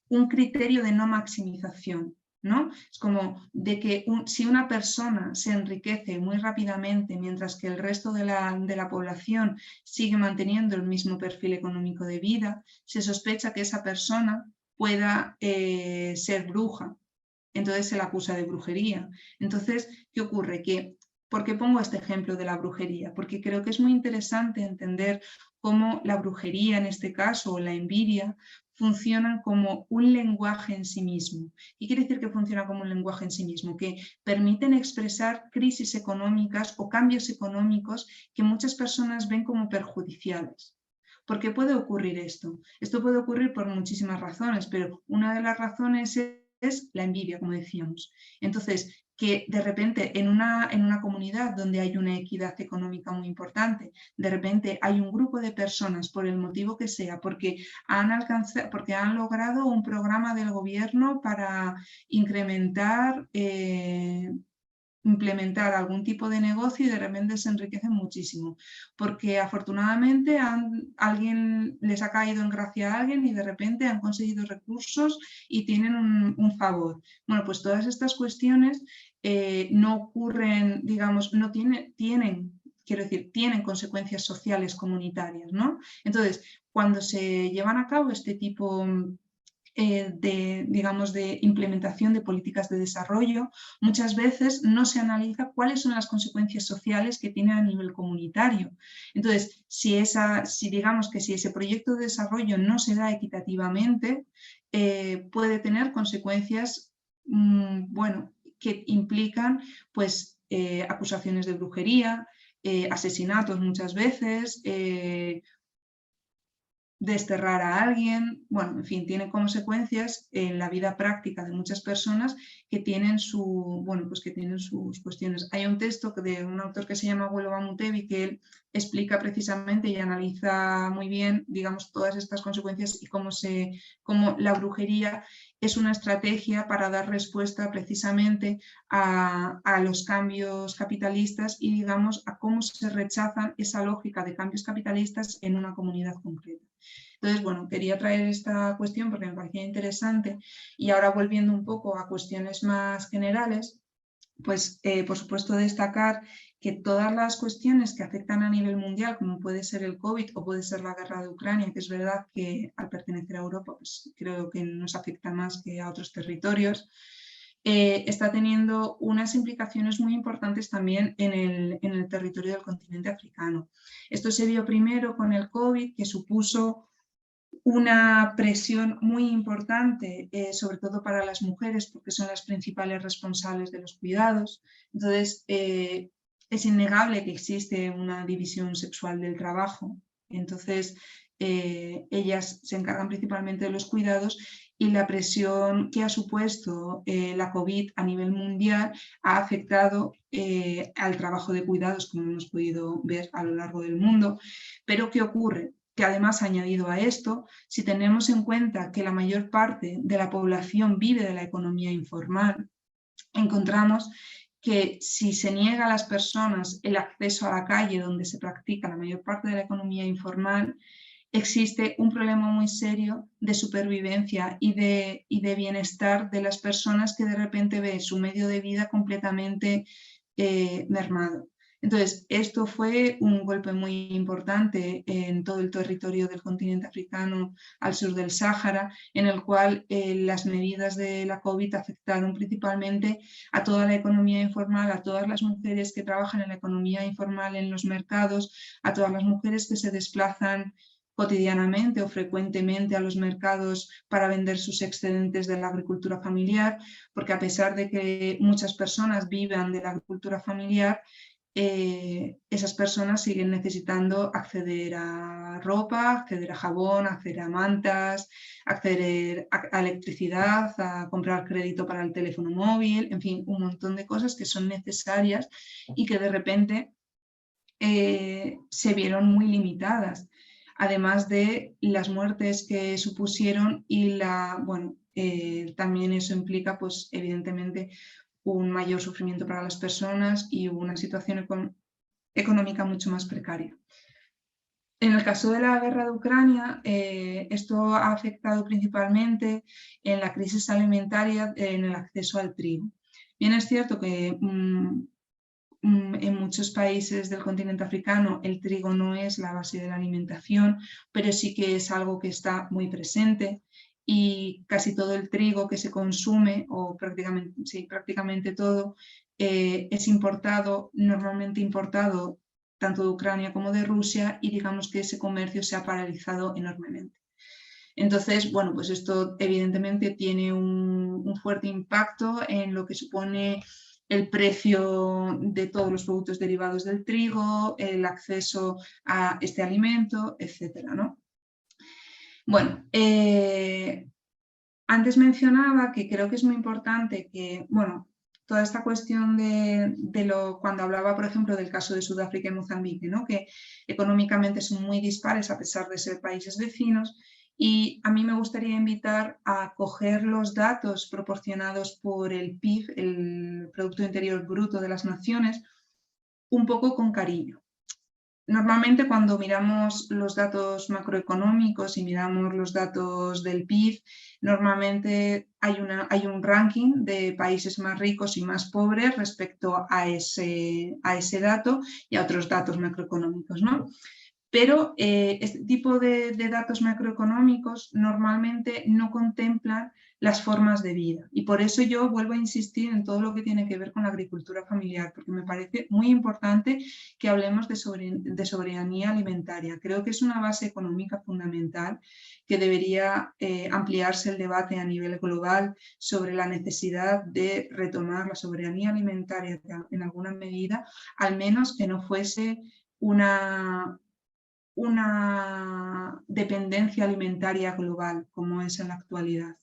un criterio de no maximización, ¿no? Es como de que si una persona se enriquece muy rápidamente mientras que el resto de la población sigue manteniendo el mismo perfil económico de vida, se sospecha que esa persona pueda ser bruja. Entonces se la acusa de brujería. Entonces, ¿qué ocurre? ¿Por qué pongo este ejemplo de la brujería? Porque creo que es muy interesante entender cómo la brujería, en este caso, o la envidia, funcionan como un lenguaje en sí mismo. ¿Qué quiere decir que funciona como un lenguaje en sí mismo? Que permiten expresar crisis económicas o cambios económicos que muchas personas ven como perjudiciales. ¿Por qué puede ocurrir esto? Esto puede ocurrir por muchísimas razones, pero una de las razones es la envidia, como decíamos. Entonces, que de repente en una comunidad donde hay una equidad económica muy importante, de repente hay un grupo de personas, por el motivo que sea, porque han logrado un programa del gobierno para implementar algún tipo de negocio y de repente se enriquecen muchísimo, porque afortunadamente alguien les ha caído en gracia a alguien y de repente han conseguido recursos y tienen un favor. Bueno, pues todas estas cuestiones no ocurren, digamos, no tienen consecuencias sociales comunitarias, ¿no? Entonces, cuando se llevan a cabo este tipo de implementación de políticas de desarrollo, muchas veces no se analiza cuáles son las consecuencias sociales que tiene a nivel comunitario. Entonces, si digamos que si ese proyecto de desarrollo no se da equitativamente, puede tener consecuencias, bueno, que implican pues acusaciones de brujería, asesinatos muchas veces, desterrar a alguien, bueno, en fin, tiene consecuencias en la vida práctica de muchas personas que tienen que tienen sus cuestiones. Hay un texto de un autor que se llama Abuelo Bamutevi que él explica precisamente y analiza muy bien, digamos, todas estas consecuencias y cómo la brujería es una estrategia para dar respuesta precisamente a los cambios capitalistas y, digamos, a cómo se rechazan esa lógica de cambios capitalistas en una comunidad concreta. Entonces, bueno, quería traer esta cuestión porque me parecía interesante y ahora volviendo un poco a cuestiones más generales, pues por supuesto destacar que todas las cuestiones que afectan a nivel mundial, como puede ser el COVID o puede ser la guerra de Ucrania, que es verdad que al pertenecer a Europa, pues creo que nos afecta más que a otros territorios, está teniendo unas implicaciones muy importantes también en el territorio del continente africano. Esto se vio primero con el COVID, que supuso una presión muy importante, sobre todo para las mujeres, porque son las principales responsables de los cuidados. Entonces, es innegable que existe una división sexual del trabajo. Entonces, ellas se encargan principalmente de los cuidados y la presión que ha supuesto la COVID a nivel mundial ha afectado al trabajo de cuidados, como hemos podido ver a lo largo del mundo. Pero, ¿qué ocurre? Que además, añadido a esto, si tenemos en cuenta que la mayor parte de la población vive de la economía informal, encontramos que si se niega a las personas el acceso a la calle donde se practica la mayor parte de la economía informal, existe un problema muy serio de supervivencia y de bienestar de las personas que de repente ven su medio de vida completamente mermado. Entonces, esto fue un golpe muy importante en todo el territorio del continente africano al sur del Sáhara, en el cual las medidas de la COVID afectaron principalmente a toda la economía informal, a todas las mujeres que trabajan en la economía informal en los mercados, a todas las mujeres que se desplazan cotidianamente o frecuentemente a los mercados para vender sus excedentes de la agricultura familiar, porque a pesar de que muchas personas vivan de la agricultura familiar, esas personas siguen necesitando acceder a ropa, acceder a jabón, acceder a mantas, acceder a electricidad, a comprar crédito para el teléfono móvil, en fin, un montón de cosas que son necesarias y que de repente se vieron muy limitadas, además de las muertes que supusieron y también eso implica, pues evidentemente, un mayor sufrimiento para las personas y una situación económica mucho más precaria. En el caso de la guerra de Ucrania, esto ha afectado principalmente en la crisis alimentaria, en el acceso al trigo. Bien es cierto que en muchos países del continente africano el trigo no es la base de la alimentación, pero sí que es algo que está muy presente y casi todo el trigo que se consume, o prácticamente, sí, prácticamente todo, es importado, normalmente importado tanto de Ucrania como de Rusia, y digamos que ese comercio se ha paralizado enormemente. Entonces, bueno, pues esto evidentemente tiene un fuerte impacto en lo que supone el precio de todos los productos derivados del trigo, el acceso a este alimento, etcétera, ¿no? Bueno, antes mencionaba que creo que es muy importante que, bueno, toda esta cuestión cuando hablaba, por ejemplo, del caso de Sudáfrica y Mozambique, ¿no? Que económicamente son muy dispares a pesar de ser países vecinos, y a mí me gustaría invitar a coger los datos proporcionados por el PIB, el Producto Interior Bruto de las Naciones, un poco con cariño. Normalmente cuando miramos los datos macroeconómicos y miramos los datos del PIB, normalmente hay un ranking de países más ricos y más pobres respecto a ese dato y a otros datos macroeconómicos, ¿no? Pero este tipo de datos macroeconómicos normalmente no contemplan las formas de vida, y por eso yo vuelvo a insistir en todo lo que tiene que ver con la agricultura familiar, porque me parece muy importante que hablemos de soberanía alimentaria. Creo que es una base económica fundamental, que debería ampliarse el debate a nivel global sobre la necesidad de retomar la soberanía alimentaria en alguna medida, al menos que no fuese una dependencia alimentaria global como es en la actualidad.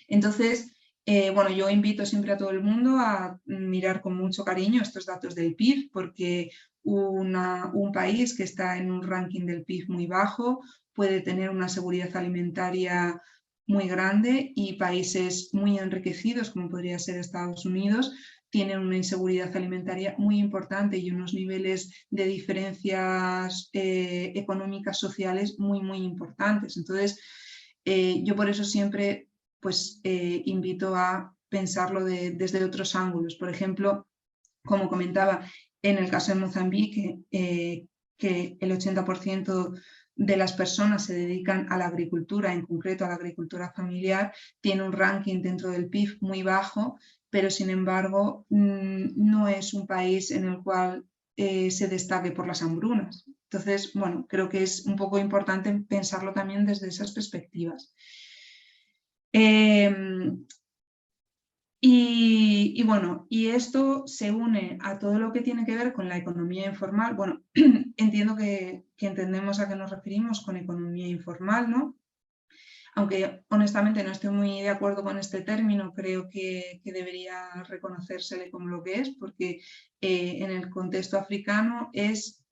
Entonces, bueno, yo invito siempre a todo el mundo a mirar con mucho cariño estos datos del PIB, porque un país que está en un ranking del PIB muy bajo puede tener una seguridad alimentaria muy grande, y países muy enriquecidos, como podría ser Estados Unidos, tienen una inseguridad alimentaria muy importante y unos niveles de diferencias económicas, sociales muy importantes. Entonces, yo por eso siempre invito a pensarlo desde otros ángulos. Por ejemplo, como comentaba, en el caso de Mozambique, que el 80% de las personas se dedican a la agricultura, en concreto a la agricultura familiar, tiene un ranking dentro del PIB muy bajo, pero sin embargo no es un país en el cual se destaque por las hambrunas. Entonces, bueno, creo que es un poco importante pensarlo también desde esas perspectivas. Y bueno, y esto se une a todo lo que tiene que ver con la economía informal. Bueno, entiendo que entendemos a qué nos referimos con economía informal, ¿no? Aunque honestamente no estoy muy de acuerdo con este término, creo que debería reconocérsele como lo que es, porque en el contexto africano es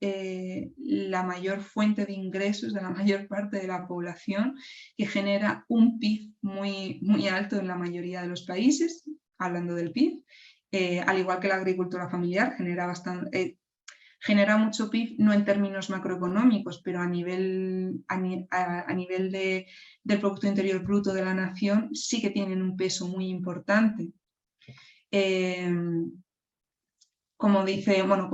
la mayor fuente de ingresos de la mayor parte de la población, que genera un PIB muy alto en la mayoría de los países, hablando del PIB, al igual que la agricultura familiar genera mucho PIB, no en términos macroeconómicos, pero a nivel del Producto Interior Bruto de la nación sí que tienen un peso muy importante. Como dice, bueno,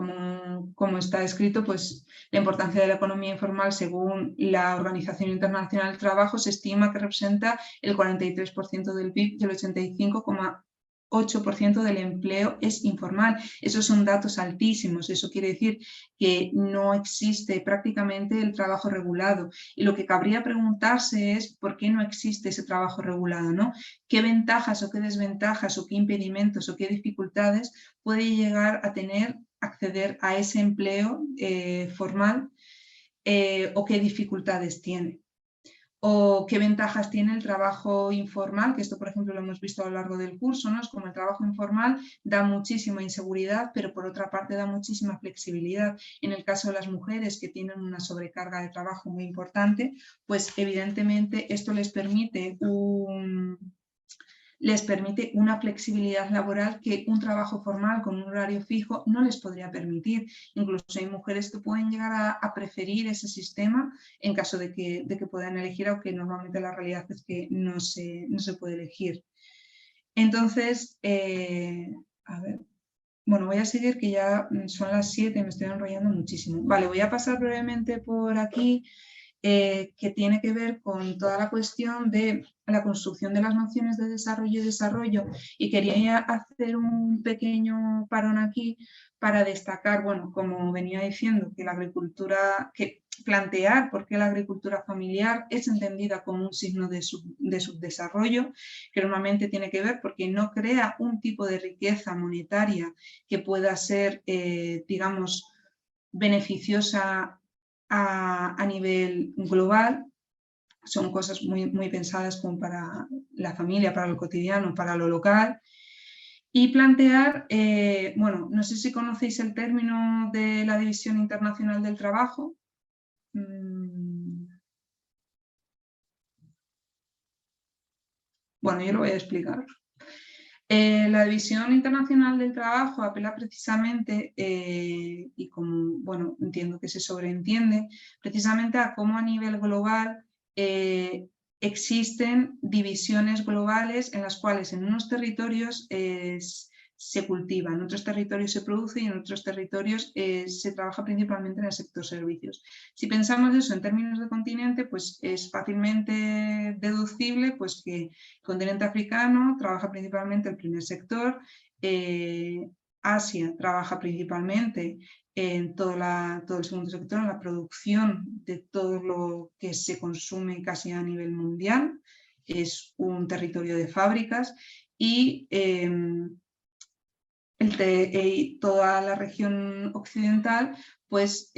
como está escrito, pues la importancia de la economía informal, según la Organización Internacional del Trabajo, se estima que representa el 43% del PIB y el 85,8% del empleo es informal. Esos son datos altísimos. Eso quiere decir que no existe prácticamente el trabajo regulado. Y lo que cabría preguntarse es por qué no existe ese trabajo regulado, ¿no? ¿Qué ventajas o qué desventajas o qué impedimentos o qué dificultades puede llegar a tener acceder a ese empleo formal, o qué dificultades tiene? O qué ventajas tiene el trabajo informal, que esto, por ejemplo, lo hemos visto a lo largo del curso, ¿no? Es como el trabajo informal da muchísima inseguridad, pero por otra parte da muchísima flexibilidad. En el caso de las mujeres, que tienen una sobrecarga de trabajo muy importante, pues evidentemente esto les permite les permite una flexibilidad laboral que un trabajo formal con un horario fijo no les podría permitir. Incluso hay mujeres que pueden llegar a preferir ese sistema en caso de que puedan elegir, aunque normalmente la realidad es que no se puede elegir. Entonces, a ver, bueno, voy a seguir, que ya son las 7 y me estoy enrollando muchísimo. Vale, voy a pasar brevemente por aquí, que tiene que ver con toda la cuestión de la construcción de las nociones de desarrollo y desarrollo, y quería hacer un pequeño parón aquí para destacar, bueno, como venía diciendo, que la agricultura, que plantear por qué la agricultura familiar es entendida como un signo de subdesarrollo, que normalmente tiene que ver porque no crea un tipo de riqueza monetaria que pueda ser, digamos, beneficiosa a nivel global. Son cosas muy pensadas como para la familia, para lo cotidiano, para lo local. Y plantear, bueno, no sé si conocéis el término de la División Internacional del Trabajo. Bueno, yo lo voy a explicar. La División Internacional del Trabajo apela precisamente, y como, bueno, entiendo que se sobreentiende, precisamente a cómo a nivel global existen divisiones globales en las cuales en unos territorios se cultiva, en otros territorios se produce y en otros territorios se trabaja principalmente en el sector servicios. Si pensamos eso en términos de continente, pues es fácilmente deducible pues, que el continente africano trabaja principalmente el primer sector, Asia trabaja principalmente en todo el segundo sector, en la producción de todo lo que se consume casi a nivel mundial, es un territorio de fábricas, y toda la región occidental pues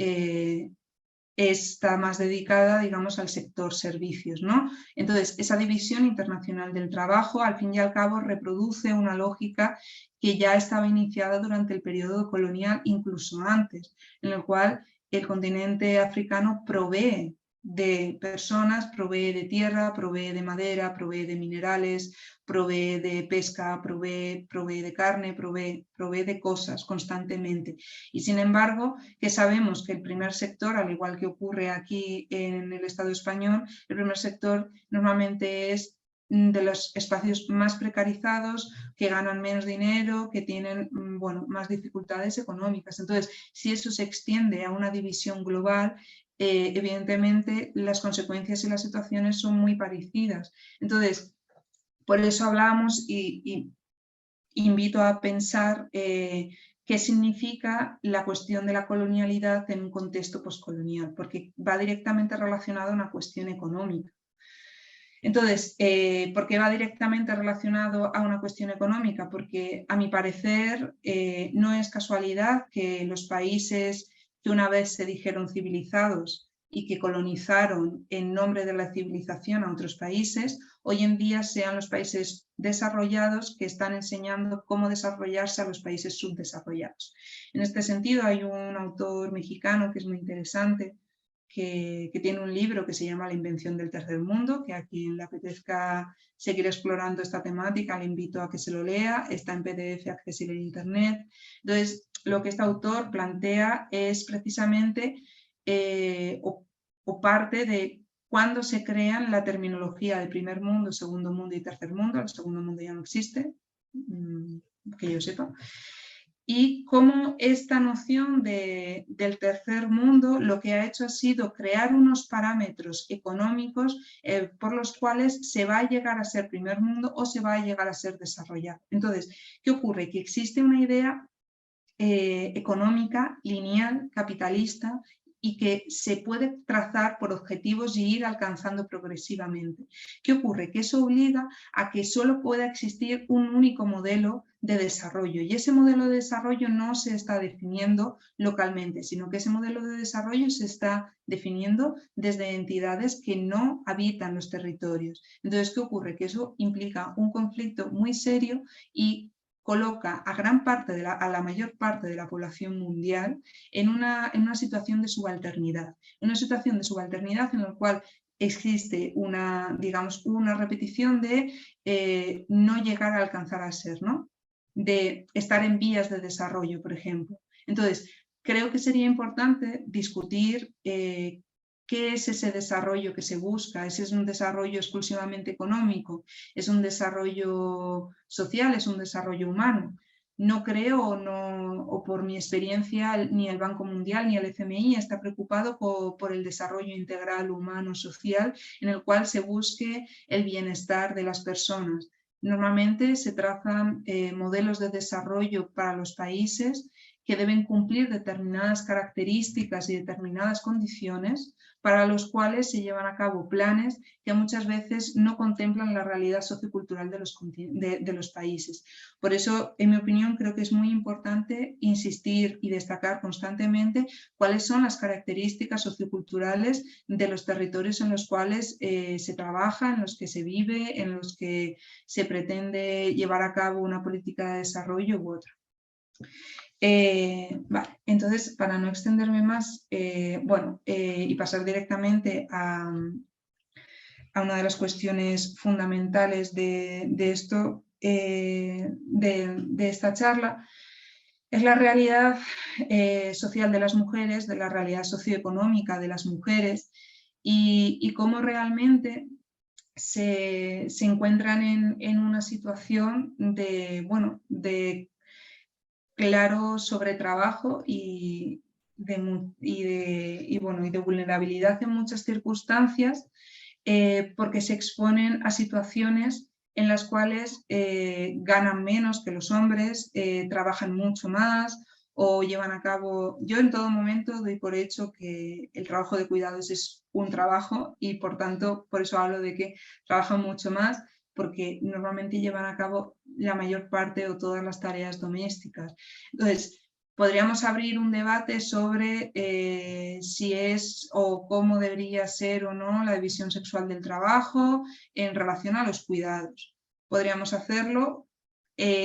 está más dedicada, digamos, al sector servicios, ¿no? Entonces, esa división internacional del trabajo, al fin y al cabo, reproduce una lógica que ya estaba iniciada durante el periodo colonial, incluso antes, en el cual el continente africano provee de personas, provee de tierra, provee de madera, provee de minerales, provee de pesca, provee de carne, provee de cosas constantemente. Y sin embargo, que sabemos que el primer sector, al igual que ocurre aquí en el Estado español, el primer sector normalmente es de los espacios más precarizados, que ganan menos dinero, que tienen bueno, más dificultades económicas. Entonces, si eso se extiende a una división global, evidentemente las consecuencias y las situaciones son muy parecidas. Entonces, por eso hablábamos y invito a pensar qué significa la cuestión de la colonialidad en un contexto postcolonial, porque va directamente relacionado a una cuestión económica. Entonces, ¿por qué va directamente relacionado a una cuestión económica? Porque, a mi parecer, no es casualidad que los países que una vez se dijeron civilizados y que colonizaron en nombre de la civilización a otros países, hoy en día sean los países desarrollados que están enseñando cómo desarrollarse a los países subdesarrollados. En este sentido, hay un autor mexicano que es muy interesante, que tiene un libro que se llama La invención del tercer mundo, que a quien le apetezca seguir explorando esta temática le invito a que se lo lea, está en PDF accesible en internet. Entonces, lo que este autor plantea es precisamente o parte de cuándo se crean la terminología de primer mundo, segundo mundo y tercer mundo. El segundo mundo ya no existe, que yo sepa. Y cómo esta noción del tercer mundo lo que ha hecho ha sido crear unos parámetros económicos por los cuales se va a llegar a ser primer mundo o se va a llegar a ser desarrollado. Entonces, ¿qué ocurre? Que existe una idea económica, lineal, capitalista, y que se puede trazar por objetivos y ir alcanzando progresivamente. ¿Qué ocurre? Que eso obliga a que solo pueda existir un único modelo de desarrollo, y ese modelo de desarrollo no se está definiendo localmente, sino que ese modelo de desarrollo se está definiendo desde entidades que no habitan los territorios. Entonces, ¿qué ocurre? Que eso implica un conflicto muy serio y coloca a la mayor parte de la población mundial en una situación de subalternidad. En una situación de subalternidad en la cual existe digamos, una repetición de no llegar a alcanzar a ser, ¿no? De estar en vías de desarrollo, por ejemplo. Entonces, creo que sería importante discutir qué es ese desarrollo que se busca. ¿Ese es un desarrollo exclusivamente económico? ¿Es un desarrollo social? ¿Es un desarrollo humano? No creo o por mi experiencia, ni el Banco Mundial ni el FMI está preocupado por el desarrollo integral humano social en el cual se busque el bienestar de las personas. Normalmente se trazan modelos de desarrollo para los países que deben cumplir determinadas características y determinadas condiciones para los cuales se llevan a cabo planes que muchas veces no contemplan la realidad sociocultural de los países. Por eso, en mi opinión, creo que es muy importante insistir y destacar constantemente cuáles son las características socioculturales de los territorios en los cuales se trabaja, en los que se vive, en los que se pretende llevar a cabo una política de desarrollo u otra. Vale, entonces, para no extenderme más, y pasar directamente a una de las cuestiones fundamentales de esto, de esta charla, es la realidad social de las mujeres, de la realidad socioeconómica de las mujeres y cómo realmente se encuentran en una situación de claro sobretrabajo y de vulnerabilidad en muchas circunstancias, porque se exponen a situaciones en las cuales ganan menos que los hombres, trabajan mucho más o llevan a cabo... Yo en todo momento doy por hecho que el trabajo de cuidados es un trabajo y por tanto por eso hablo de que trabajan mucho más, porque normalmente llevan a cabo la mayor parte o todas las tareas domésticas. Entonces, podríamos abrir un debate sobre si es o cómo debería ser o no la división sexual del trabajo en relación a los cuidados. Podríamos hacerlo.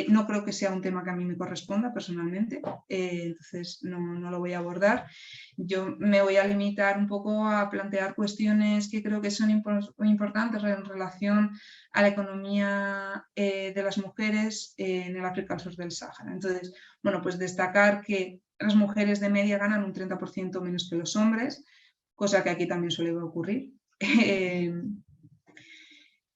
No creo que sea un tema que a mí me corresponda personalmente, entonces no lo voy a abordar. Yo me voy a limitar un poco a plantear cuestiones que creo que son importantes en relación a la economía de las mujeres en el África al sur del Sáhara. Entonces, pues destacar que las mujeres de media ganan un 30% menos que los hombres, cosa que aquí también suele ocurrir.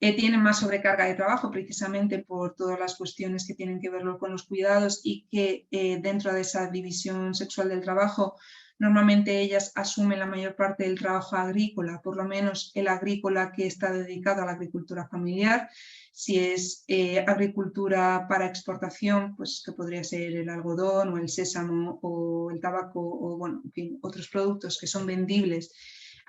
Tienen más sobrecarga de trabajo precisamente por todas las cuestiones que tienen que ver con los cuidados y que dentro de esa división sexual del trabajo normalmente ellas asumen la mayor parte del trabajo agrícola, por lo menos el agrícola que está dedicado a la agricultura familiar. Si es agricultura para exportación, pues que podría ser el algodón o el sésamo o el tabaco o en fin, otros productos que son vendibles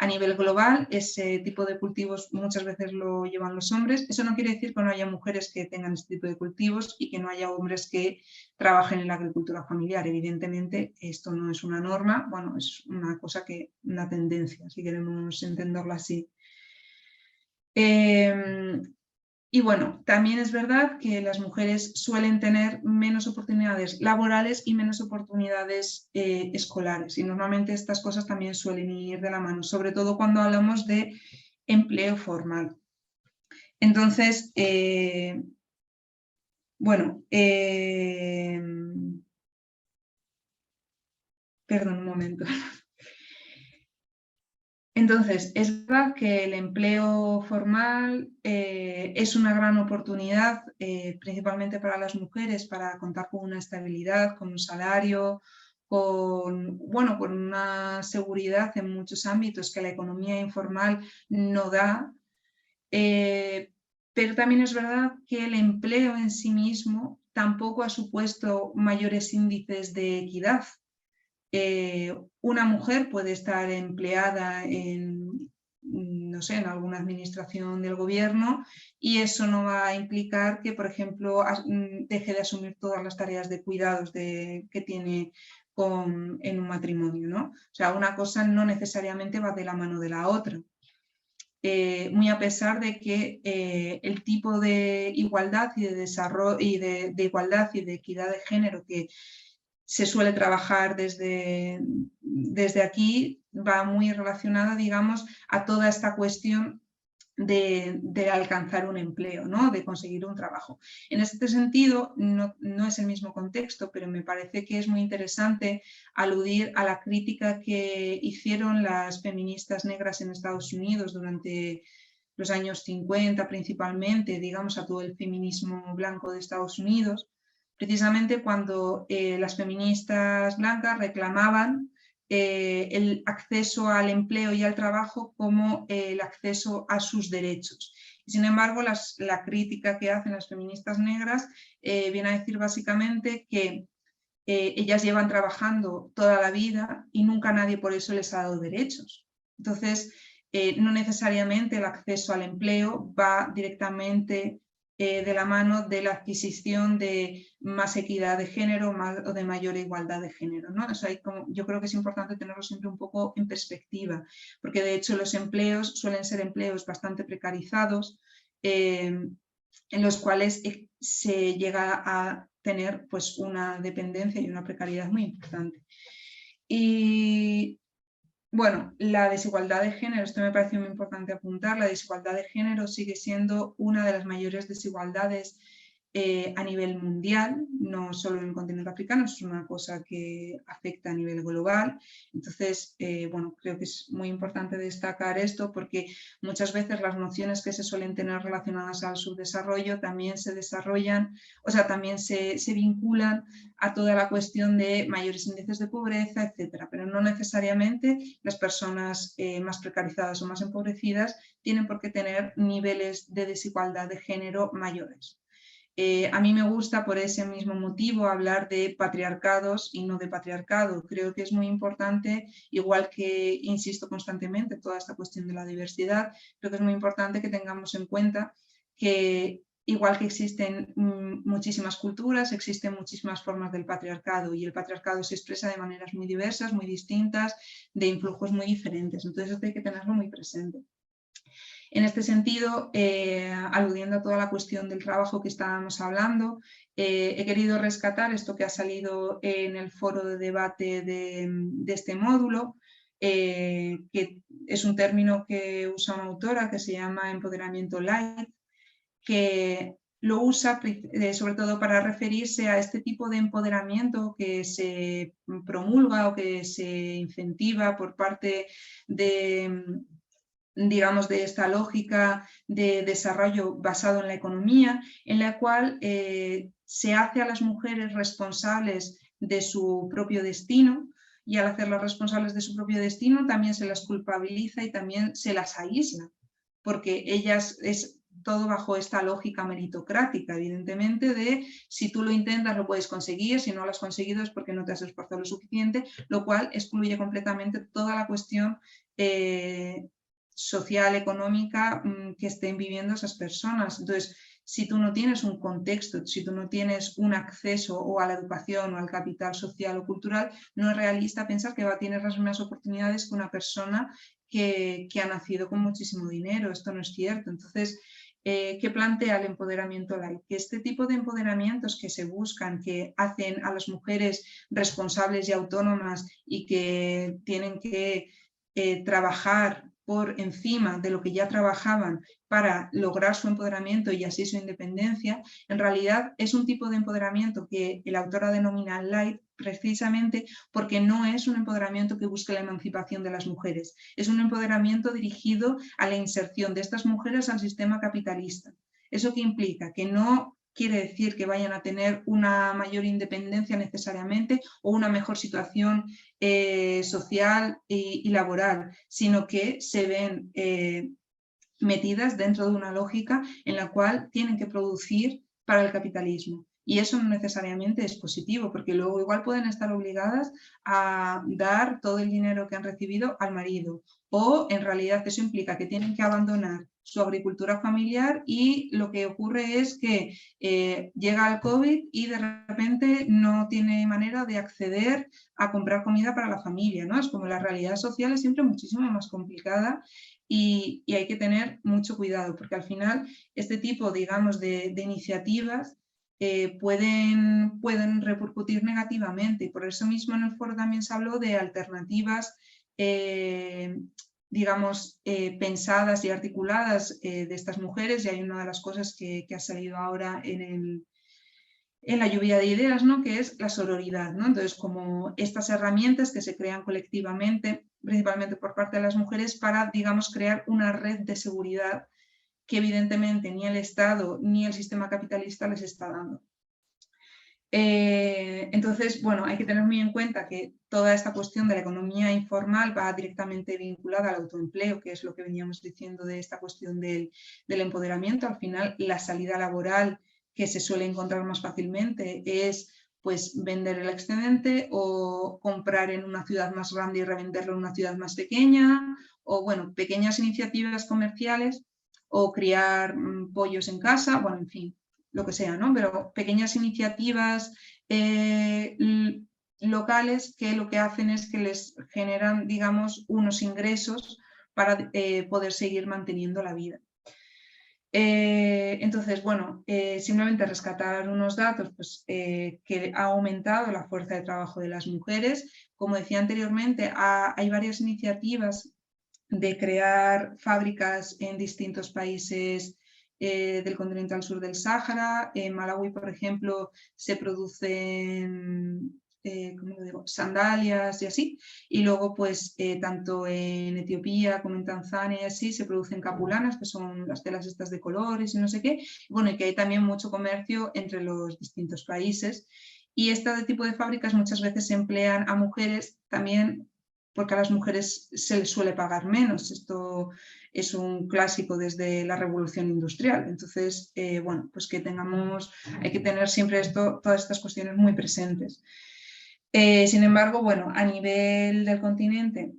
a nivel global. Ese tipo de cultivos muchas veces lo llevan los hombres. Eso no quiere decir que no haya mujeres que tengan este tipo de cultivos y que no haya hombres que trabajen en la agricultura familiar. Evidentemente, esto no es una norma, es una cosa una tendencia, si queremos entenderlo así. Y también es verdad que las mujeres suelen tener menos oportunidades laborales y menos oportunidades escolares. Y normalmente estas cosas también suelen ir de la mano, sobre todo cuando hablamos de empleo formal. Entonces, perdón un momento. Entonces, es verdad que el empleo formal es una gran oportunidad, principalmente para las mujeres, para contar con una estabilidad, con un salario, con una seguridad en muchos ámbitos que la economía informal no da. Pero también es verdad que el empleo en sí mismo tampoco ha supuesto mayores índices de equidad. Una mujer puede estar empleada en alguna administración del gobierno y eso no va a implicar que, por ejemplo, deje de asumir todas las tareas de cuidados que tiene en un matrimonio, ¿no? O sea, una cosa no necesariamente va de la mano de la otra. Muy a pesar de que el tipo de igualdad y de desarrollo y de igualdad y de equidad de género que se suele trabajar desde aquí va muy relacionada, digamos, a toda esta cuestión de alcanzar un empleo, ¿no? De conseguir un trabajo. En este sentido, no es el mismo contexto, pero me parece que es muy interesante aludir a la crítica que hicieron las feministas negras en Estados Unidos durante los años 50 principalmente, digamos, a todo el feminismo blanco de Estados Unidos, precisamente cuando las feministas blancas reclamaban el acceso al empleo y al trabajo como el acceso a sus derechos. Y sin embargo, la crítica que hacen las feministas negras viene a decir básicamente que ellas llevan trabajando toda la vida y nunca nadie por eso les ha dado derechos. Entonces, no necesariamente el acceso al empleo va directamente de la mano de la adquisición de más equidad de género o de mayor igualdad de género, ¿no? O sea, yo creo que es importante tenerlo siempre un poco en perspectiva, porque de hecho los empleos suelen ser empleos bastante precarizados, en los cuales se llega a tener pues, una dependencia y una precariedad muy importante. Y bueno, la desigualdad de género, esto me parece muy importante apuntar, la desigualdad de género sigue siendo una de las mayores desigualdades a nivel mundial, no solo en el continente africano, es una cosa que afecta a nivel global. Entonces, bueno, creo que es muy importante destacar esto porque muchas veces las nociones que se suelen tener relacionadas al subdesarrollo también se desarrollan, o sea, también se vinculan a toda la cuestión de mayores índices de pobreza, etcétera, pero no necesariamente las personas más precarizadas o más empobrecidas tienen por qué tener niveles de desigualdad de género mayores. A mí me gusta por ese mismo motivo hablar de patriarcados y no de patriarcado. Creo que es muy importante, igual que insisto constantemente en toda esta cuestión de la diversidad, creo que es muy importante que tengamos en cuenta que igual que existen muchísimas culturas, existen muchísimas formas del patriarcado y el patriarcado se expresa de maneras muy diversas, muy distintas, de influjos muy diferentes. Entonces esto hay que tenerlo muy presente. En este sentido, aludiendo a toda la cuestión del trabajo que estábamos hablando, he querido rescatar esto que ha salido en el foro de debate de este módulo, que es un término que usa una autora que se llama empoderamiento light, que lo usa sobre todo para referirse a este tipo de empoderamiento que se promulga o que se incentiva por parte de, digamos, de esta lógica de desarrollo basado en la economía, en la cual se hace a las mujeres responsables de su propio destino, y al hacerlas responsables de su propio destino también se las culpabiliza y también se las aísla, porque ellas es todo bajo esta lógica meritocrática, evidentemente, de si tú lo intentas lo puedes conseguir, si no lo has conseguido es porque no te has esforzado lo suficiente, lo cual excluye completamente toda la cuestión social, económica que estén viviendo esas personas. Entonces, si tú no tienes un contexto, si tú no tienes un acceso o a la educación o al capital social o cultural, no es realista pensar que va a tener las mismas oportunidades que una persona que ha nacido con muchísimo dinero. Esto no es cierto. Entonces, ¿qué plantea el empoderamiento light? Que este tipo de empoderamientos que se buscan, que hacen a las mujeres responsables y autónomas y que tienen que trabajar por encima de lo que ya trabajaban para lograr su empoderamiento y así su independencia, en realidad es un tipo de empoderamiento que la autora denomina light precisamente porque no es un empoderamiento que busque la emancipación de las mujeres, es un empoderamiento dirigido a la inserción de estas mujeres al sistema capitalista. ¿Eso qué implica? Que no quiere decir que vayan a tener una mayor independencia necesariamente o una mejor situación social y laboral, sino que se ven metidas dentro de una lógica en la cual tienen que producir para el capitalismo. Y eso no necesariamente es positivo, porque luego igual pueden estar obligadas a dar todo el dinero que han recibido al marido, o en realidad eso implica que tienen que abandonar su agricultura familiar y lo que ocurre es que llega el COVID y de repente no tiene manera de acceder a comprar comida para la familia, ¿no? Es como la realidad social es siempre muchísimo más complicada y hay que tener mucho cuidado porque al final este tipo, digamos, de iniciativas pueden repercutir negativamente y por eso mismo en el foro también se habló de alternativas digamos, pensadas y articuladas de estas mujeres, y hay una de las cosas que ha salido ahora en la lluvia de ideas, ¿no? Que es la sororidad, ¿no? Entonces, como estas herramientas que se crean colectivamente, principalmente por parte de las mujeres, para, digamos, crear una red de seguridad que evidentemente ni el Estado ni el sistema capitalista les está dando. Entonces, bueno, hay que tener muy en cuenta que toda esta cuestión de la economía informal va directamente vinculada al autoempleo, que es lo que veníamos diciendo de esta cuestión del empoderamiento. Al final, la salida laboral que se suele encontrar más fácilmente es pues vender el excedente o comprar en una ciudad más grande y revenderlo en una ciudad más pequeña, o bueno, pequeñas iniciativas comerciales o criar pollos en casa, bueno, en fin, lo que sea, ¿no? Pero pequeñas iniciativas locales que lo que hacen es que les generan, digamos, unos ingresos para poder seguir manteniendo la vida. Entonces, bueno, simplemente rescatar unos datos pues, que ha aumentado la fuerza de trabajo de las mujeres. Como decía anteriormente, hay varias iniciativas de crear fábricas en distintos países del continente al sur del Sáhara. En Malawi, por ejemplo, se producen ¿cómo lo digo? Sandalias y así. Y luego, pues, tanto en Etiopía como en Tanzania y así, se producen capulanas, que son las telas estas de colores y no sé qué. Bueno, y que hay también mucho comercio entre los distintos países. Y este tipo de fábricas muchas veces se emplean a mujeres también porque a las mujeres se les suele pagar menos. Esto es un clásico desde la revolución industrial. Entonces, bueno, pues que hay que tener siempre todas estas cuestiones muy presentes. Sin embargo, bueno, a nivel del continente,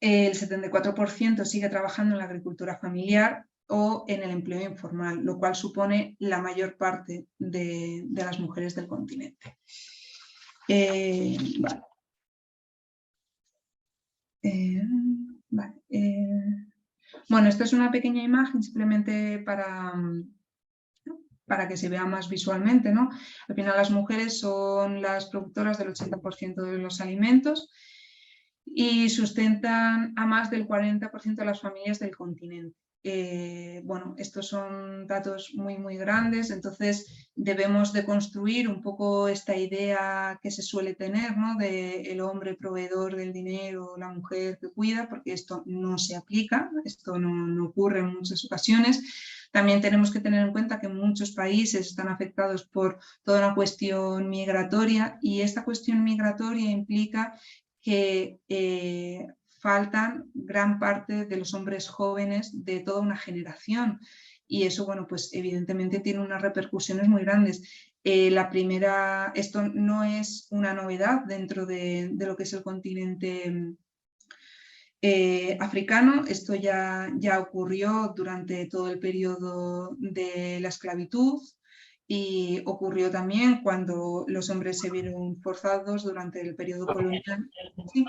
el 74% sigue trabajando en la agricultura familiar o en el empleo informal, lo cual supone la mayor parte de las mujeres del continente. Vale. Vale. Bueno, esta es una pequeña imagen simplemente para que se vea más visualmente, ¿no? Al final las mujeres son las productoras del 80% de los alimentos y sustentan a más del 40% de las familias del continente. Bueno, estos son datos muy, muy grandes, entonces debemos de construir un poco esta idea que se suele tener, ¿no? De el hombre proveedor del dinero, la mujer que cuida, porque esto no se aplica, esto no ocurre en muchas ocasiones. También tenemos que tener en cuenta que muchos países están afectados por toda una cuestión migratoria y esta cuestión migratoria implica que faltan gran parte de los hombres jóvenes de toda una generación y eso, bueno, pues evidentemente tiene unas repercusiones muy grandes. Esto no es una novedad dentro de lo que es el continente africano. Esto ya ocurrió durante todo el periodo de la esclavitud y ocurrió también cuando los hombres se vieron forzados durante el periodo colonial. ¿Sí?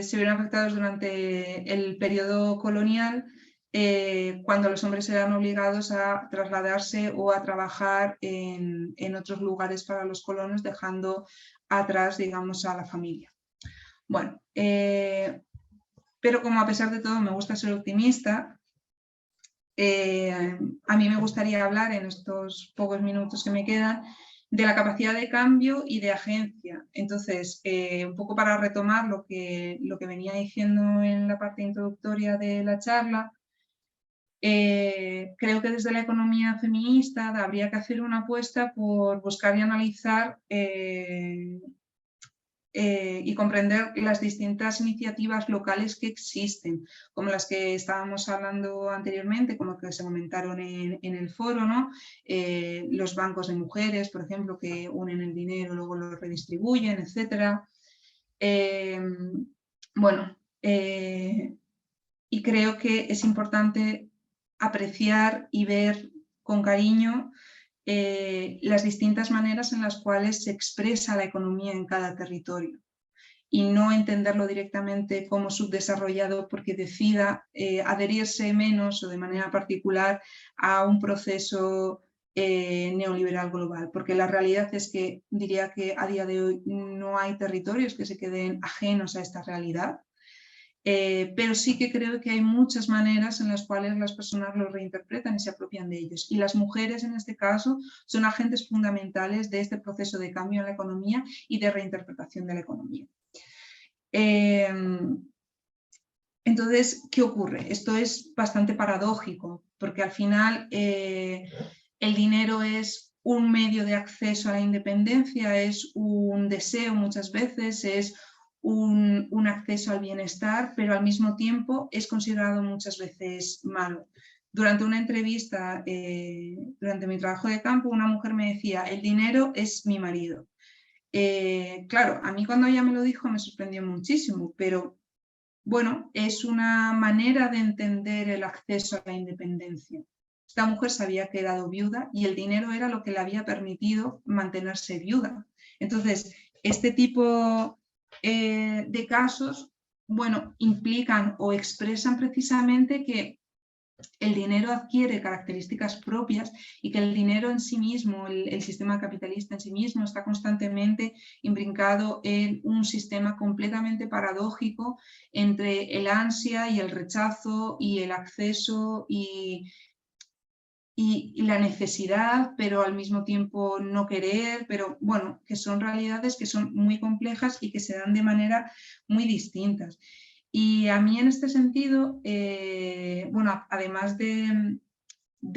Se vieron afectados durante el periodo colonial cuando los hombres eran obligados a trasladarse o a trabajar en otros lugares para los colonos, dejando atrás, digamos, a la familia. Bueno, pero como a pesar de todo me gusta ser optimista, a mí me gustaría hablar en estos pocos minutos que me quedan de la capacidad de cambio y de agencia. Entonces, un poco para retomar lo que venía diciendo en la parte introductoria de la charla, creo que desde la economía feminista habría que hacer una apuesta por buscar y analizar y comprender las distintas iniciativas locales que existen, como las que estábamos hablando anteriormente, como que se comentaron en el foro, ¿no? Los bancos de mujeres, por ejemplo, que unen el dinero, luego lo redistribuyen, etc. Bueno, y creo que es importante apreciar y ver con cariño las distintas maneras en las cuales se expresa la economía en cada territorio y no entenderlo directamente como subdesarrollado porque decida adherirse menos o de manera particular a un proceso neoliberal global, porque la realidad es que diría que a día de hoy no hay territorios que se queden ajenos a esta realidad. Pero sí que creo que hay muchas maneras en las cuales las personas lo reinterpretan y se apropian de ellos. Y las mujeres, en este caso, son agentes fundamentales de este proceso de cambio en la economía y de reinterpretación de la economía. Entonces, ¿qué ocurre? Esto es bastante paradójico, porque al final el dinero es un medio de acceso a la independencia, es un deseo muchas veces, es un acceso al bienestar, pero al mismo tiempo es considerado muchas veces malo. Durante una entrevista, durante mi trabajo de campo, una mujer me decía, el dinero es mi marido. Claro, a mí cuando ella me lo dijo me sorprendió muchísimo, pero bueno, es una manera de entender el acceso a la independencia. Esta mujer se había quedado viuda y el dinero era lo que le había permitido mantenerse viuda. Entonces, este tipo de casos, bueno, implican o expresan precisamente que el dinero adquiere características propias y que el dinero en sí mismo, el sistema capitalista en sí mismo, está constantemente imbrincado en un sistema completamente paradójico entre el ansia y el rechazo y el acceso y la necesidad, pero al mismo tiempo no querer, pero bueno, que son realidades que son muy complejas y que se dan de manera muy distintas. Y a mí en este sentido, bueno, además de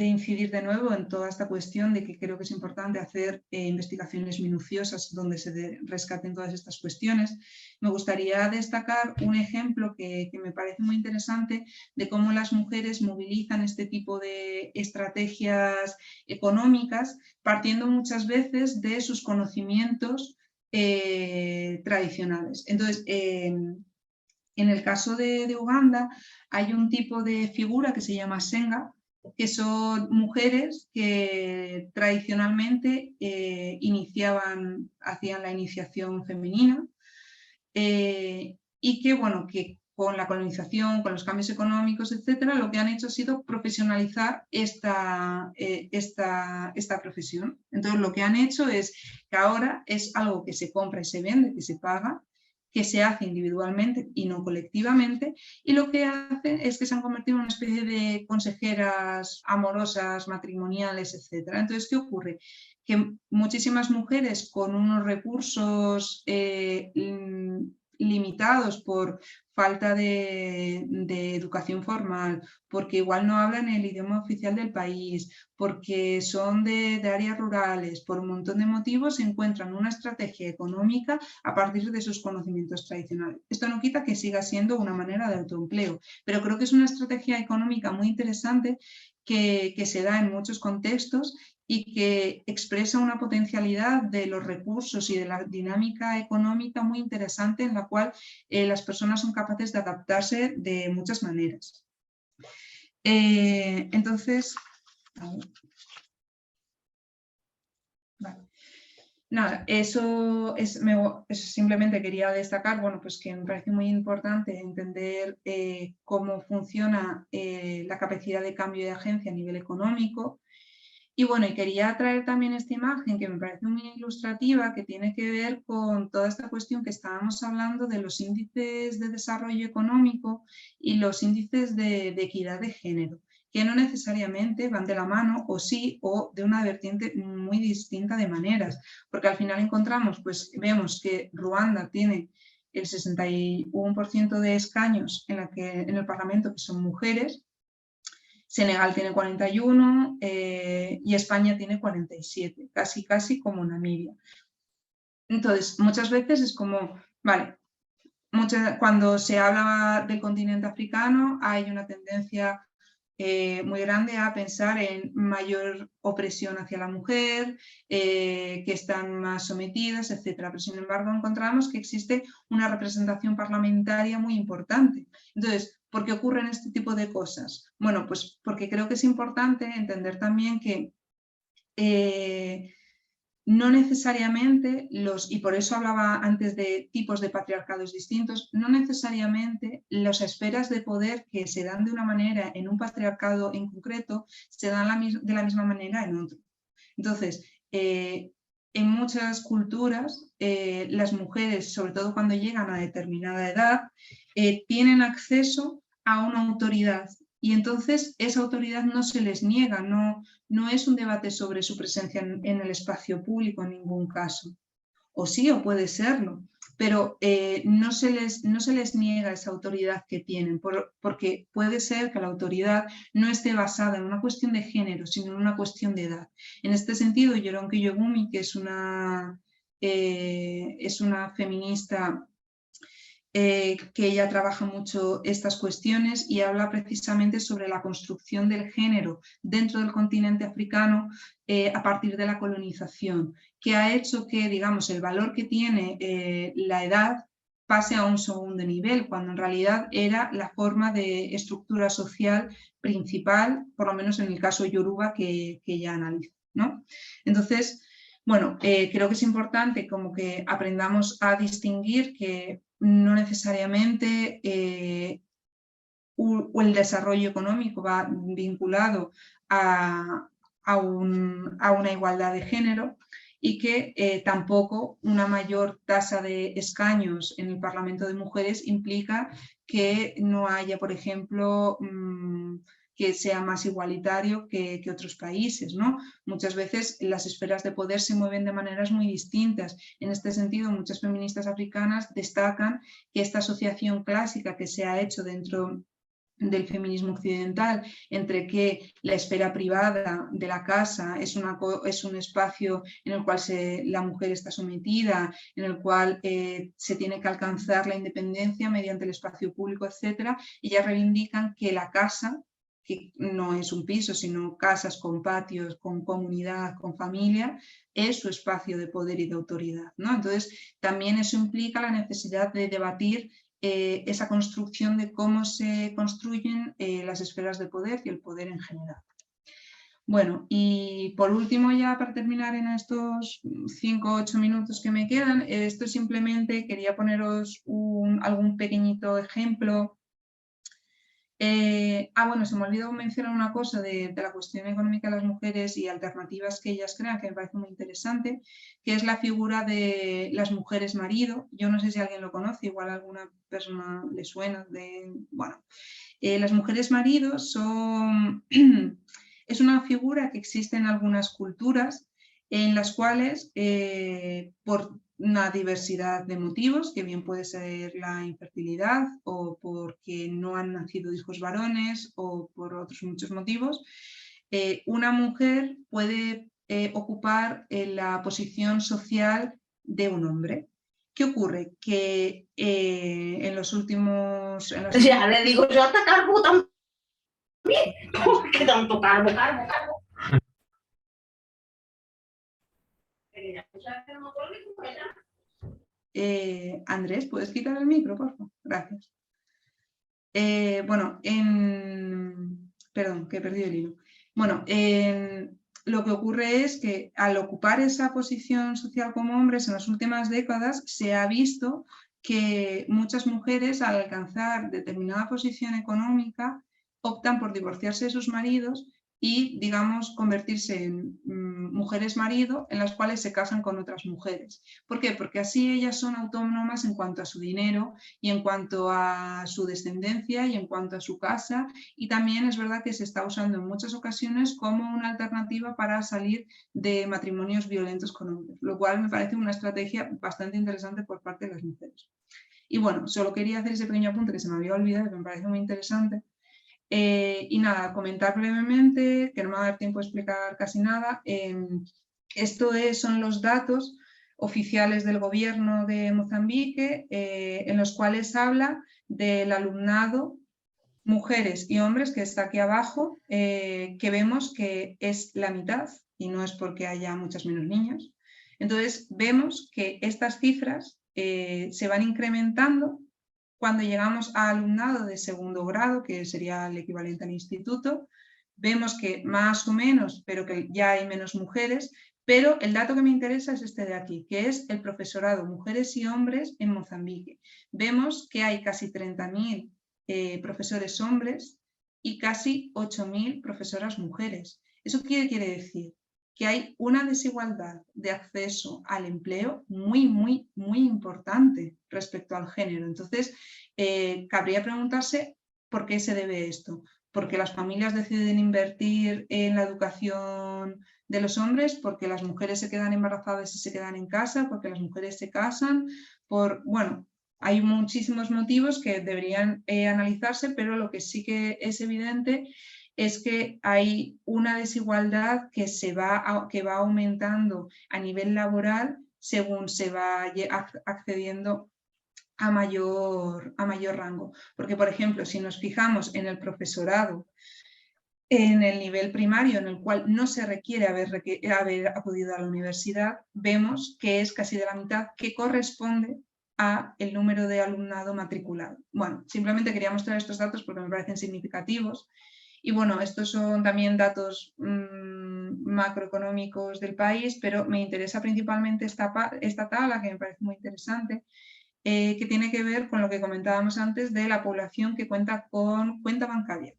incidir de nuevo en toda esta cuestión de que creo que es importante hacer investigaciones minuciosas donde se rescaten todas estas cuestiones, me gustaría destacar un ejemplo que me parece muy interesante de cómo las mujeres movilizan este tipo de estrategias económicas partiendo muchas veces de sus conocimientos tradicionales. Entonces, en el caso de Uganda hay un tipo de figura que se llama Senga, que son mujeres que tradicionalmente hacían la iniciación femenina y que, bueno, que con la colonización, con los cambios económicos, etcétera, lo que han hecho ha sido profesionalizar esta profesión. Entonces, lo que han hecho es que ahora es algo que se compra y se vende, que se paga, que se hace individualmente y no colectivamente, y lo que hacen es que se han convertido en una especie de consejeras amorosas, matrimoniales, etc. Entonces, ¿qué ocurre? Que muchísimas mujeres con unos recursos limitados por falta de educación formal, porque igual no hablan el idioma oficial del país, porque son de áreas rurales, por un montón de motivos, encuentran una estrategia económica a partir de sus conocimientos tradicionales. Esto no quita que siga siendo una manera de autoempleo, pero creo que es una estrategia económica muy interesante que se da en muchos contextos y que expresa una potencialidad de los recursos y de la dinámica económica muy interesante en la cual las personas son capaces de adaptarse de muchas maneras. Entonces, vale. Nada, eso simplemente quería destacar, bueno, pues que me parece muy importante entender cómo funciona la capacidad de cambio de agencia a nivel económico. Y bueno, y quería traer también esta imagen que me parece muy ilustrativa, que tiene que ver con toda esta cuestión que estábamos hablando de los índices de desarrollo económico y los índices de equidad de género, que no necesariamente van de la mano, o sí, o de una vertiente muy distinta de maneras, porque al final encontramos, pues vemos que Ruanda tiene el 61% de escaños en el Parlamento que son mujeres, Senegal tiene 41 y España tiene 47, casi como Namibia. Entonces, muchas veces es como, vale, cuando se habla del continente africano hay una tendencia muy grande a pensar en mayor opresión hacia la mujer, que están más sometidas, etc. Pero sin embargo encontramos que existe una representación parlamentaria muy importante. Entonces, ¿por qué ocurren este tipo de cosas? Bueno, pues porque creo que es importante entender también que no necesariamente y por eso hablaba antes de tipos de patriarcados distintos, no necesariamente las esferas de poder que se dan de una manera en un patriarcado en concreto se dan de la misma manera en otro. Entonces, en muchas culturas, las mujeres, sobre todo cuando llegan a determinada edad, tienen acceso a una autoridad y entonces esa autoridad no se les niega, no es un debate sobre su presencia en el espacio público en ningún caso. O sí, o puede serlo, pero no se les niega esa autoridad que tienen, porque puede ser que la autoridad no esté basada en una cuestión de género, sino en una cuestión de edad. En este sentido, Yoron Kiyogumi, que es una feminista que ella trabaja mucho estas cuestiones y habla precisamente sobre la construcción del género dentro del continente africano a partir de la colonización, que ha hecho que, digamos, el valor que tiene la edad pase a un segundo nivel, cuando en realidad era la forma de estructura social principal, por lo menos en el caso Yoruba que ella analiza, ¿no? Entonces, bueno, creo que es importante como que aprendamos a distinguir que no necesariamente el desarrollo económico va vinculado a una igualdad de género y que tampoco una mayor tasa de escaños en el Parlamento de Mujeres implica que no haya, por ejemplo, que sea más igualitario que otros países, ¿no? Muchas veces las esferas de poder se mueven de maneras muy distintas. En este sentido, muchas feministas africanas destacan que esta asociación clásica que se ha hecho dentro del feminismo occidental, entre que la esfera privada de la casa es un espacio en el cual la mujer está sometida, en el cual se tiene que alcanzar la independencia mediante el espacio público, etc. Ellas reivindican que la casa, que no es un piso, sino casas con patios, con comunidad, con familia, es su espacio de poder y de autoridad, ¿no? Entonces, también eso implica la necesidad de debatir esa construcción de cómo se construyen las esferas de poder y el poder en general. Bueno, y por último, ya para terminar en estos 5 o 8 minutos que me quedan, esto simplemente quería poneros algún pequeñito ejemplo. Bueno, se me olvidó mencionar una cosa de la cuestión económica de las mujeres y alternativas que ellas crean, que me parece muy interesante, que es la figura de las mujeres marido. Yo no sé si alguien lo conoce, igual a alguna persona le suena. Bueno, las mujeres maridos son... es una figura que existe en algunas culturas en las cuales, por una diversidad de motivos, que bien puede ser la infertilidad o porque no han nacido hijos varones o por otros muchos motivos, una mujer puede ocupar la posición social de un hombre. ¿Qué ocurre? Que en los últimos... Ya le digo yo hasta cargo también. ¿Qué tanto cargo? Andrés, ¿puedes quitar el micro, por favor? Gracias. Bueno, perdón, que he perdido el hilo. Bueno, lo que ocurre es que al ocupar esa posición social como hombres en las últimas décadas se ha visto que muchas mujeres al alcanzar determinada posición económica optan por divorciarse de sus maridos y, digamos, convertirse en mujeres marido en las cuales se casan con otras mujeres. ¿Por qué? Porque así ellas son autónomas en cuanto a su dinero y en cuanto a su descendencia y en cuanto a su casa, y también es verdad que se está usando en muchas ocasiones como una alternativa para salir de matrimonios violentos con hombres, lo cual me parece una estrategia bastante interesante por parte de las mujeres. Y bueno, solo quería hacer ese pequeño apunte que se me había olvidado, que me parece muy interesante. Y nada, comentar brevemente, que no me va a dar tiempo de explicar casi nada. Esto son los datos oficiales del gobierno de Mozambique, en los cuales habla del alumnado, mujeres y hombres, que está aquí abajo, que vemos que es la mitad, y no es porque haya muchas menos niños. Entonces vemos que estas cifras se van incrementando cuando llegamos a alumnado de segundo grado, que sería el equivalente al instituto. Vemos que más o menos, pero que ya hay menos mujeres, pero el dato que me interesa es este de aquí, que es el profesorado, mujeres y hombres en Mozambique. Vemos que hay casi 30.000 profesores hombres y casi 8.000 profesoras mujeres. ¿Eso qué quiere decir? que hay una desigualdad de acceso al empleo muy, muy, muy importante respecto al género. Entonces, cabría preguntarse por qué se debe esto. Porque las familias deciden invertir en la educación de los hombres, porque las mujeres se quedan embarazadas y se quedan en casa, porque las mujeres se casan, bueno, hay muchísimos motivos que deberían analizarse, pero lo que sí que es evidente es que hay una desigualdad que va aumentando a nivel laboral según se va accediendo a mayor rango. Porque, por ejemplo, si nos fijamos en el profesorado, en el nivel primario, en el cual no se requiere haber acudido a la universidad, vemos que es casi de la mitad, que corresponde a el número de alumnado matriculado. Bueno, simplemente quería mostrar estos datos porque me parecen significativos. Y bueno, estos son también datos macroeconómicos del país, pero me interesa principalmente esta tabla, que me parece muy interesante, que tiene que ver con lo que comentábamos antes de la población que cuenta con cuenta bancaria.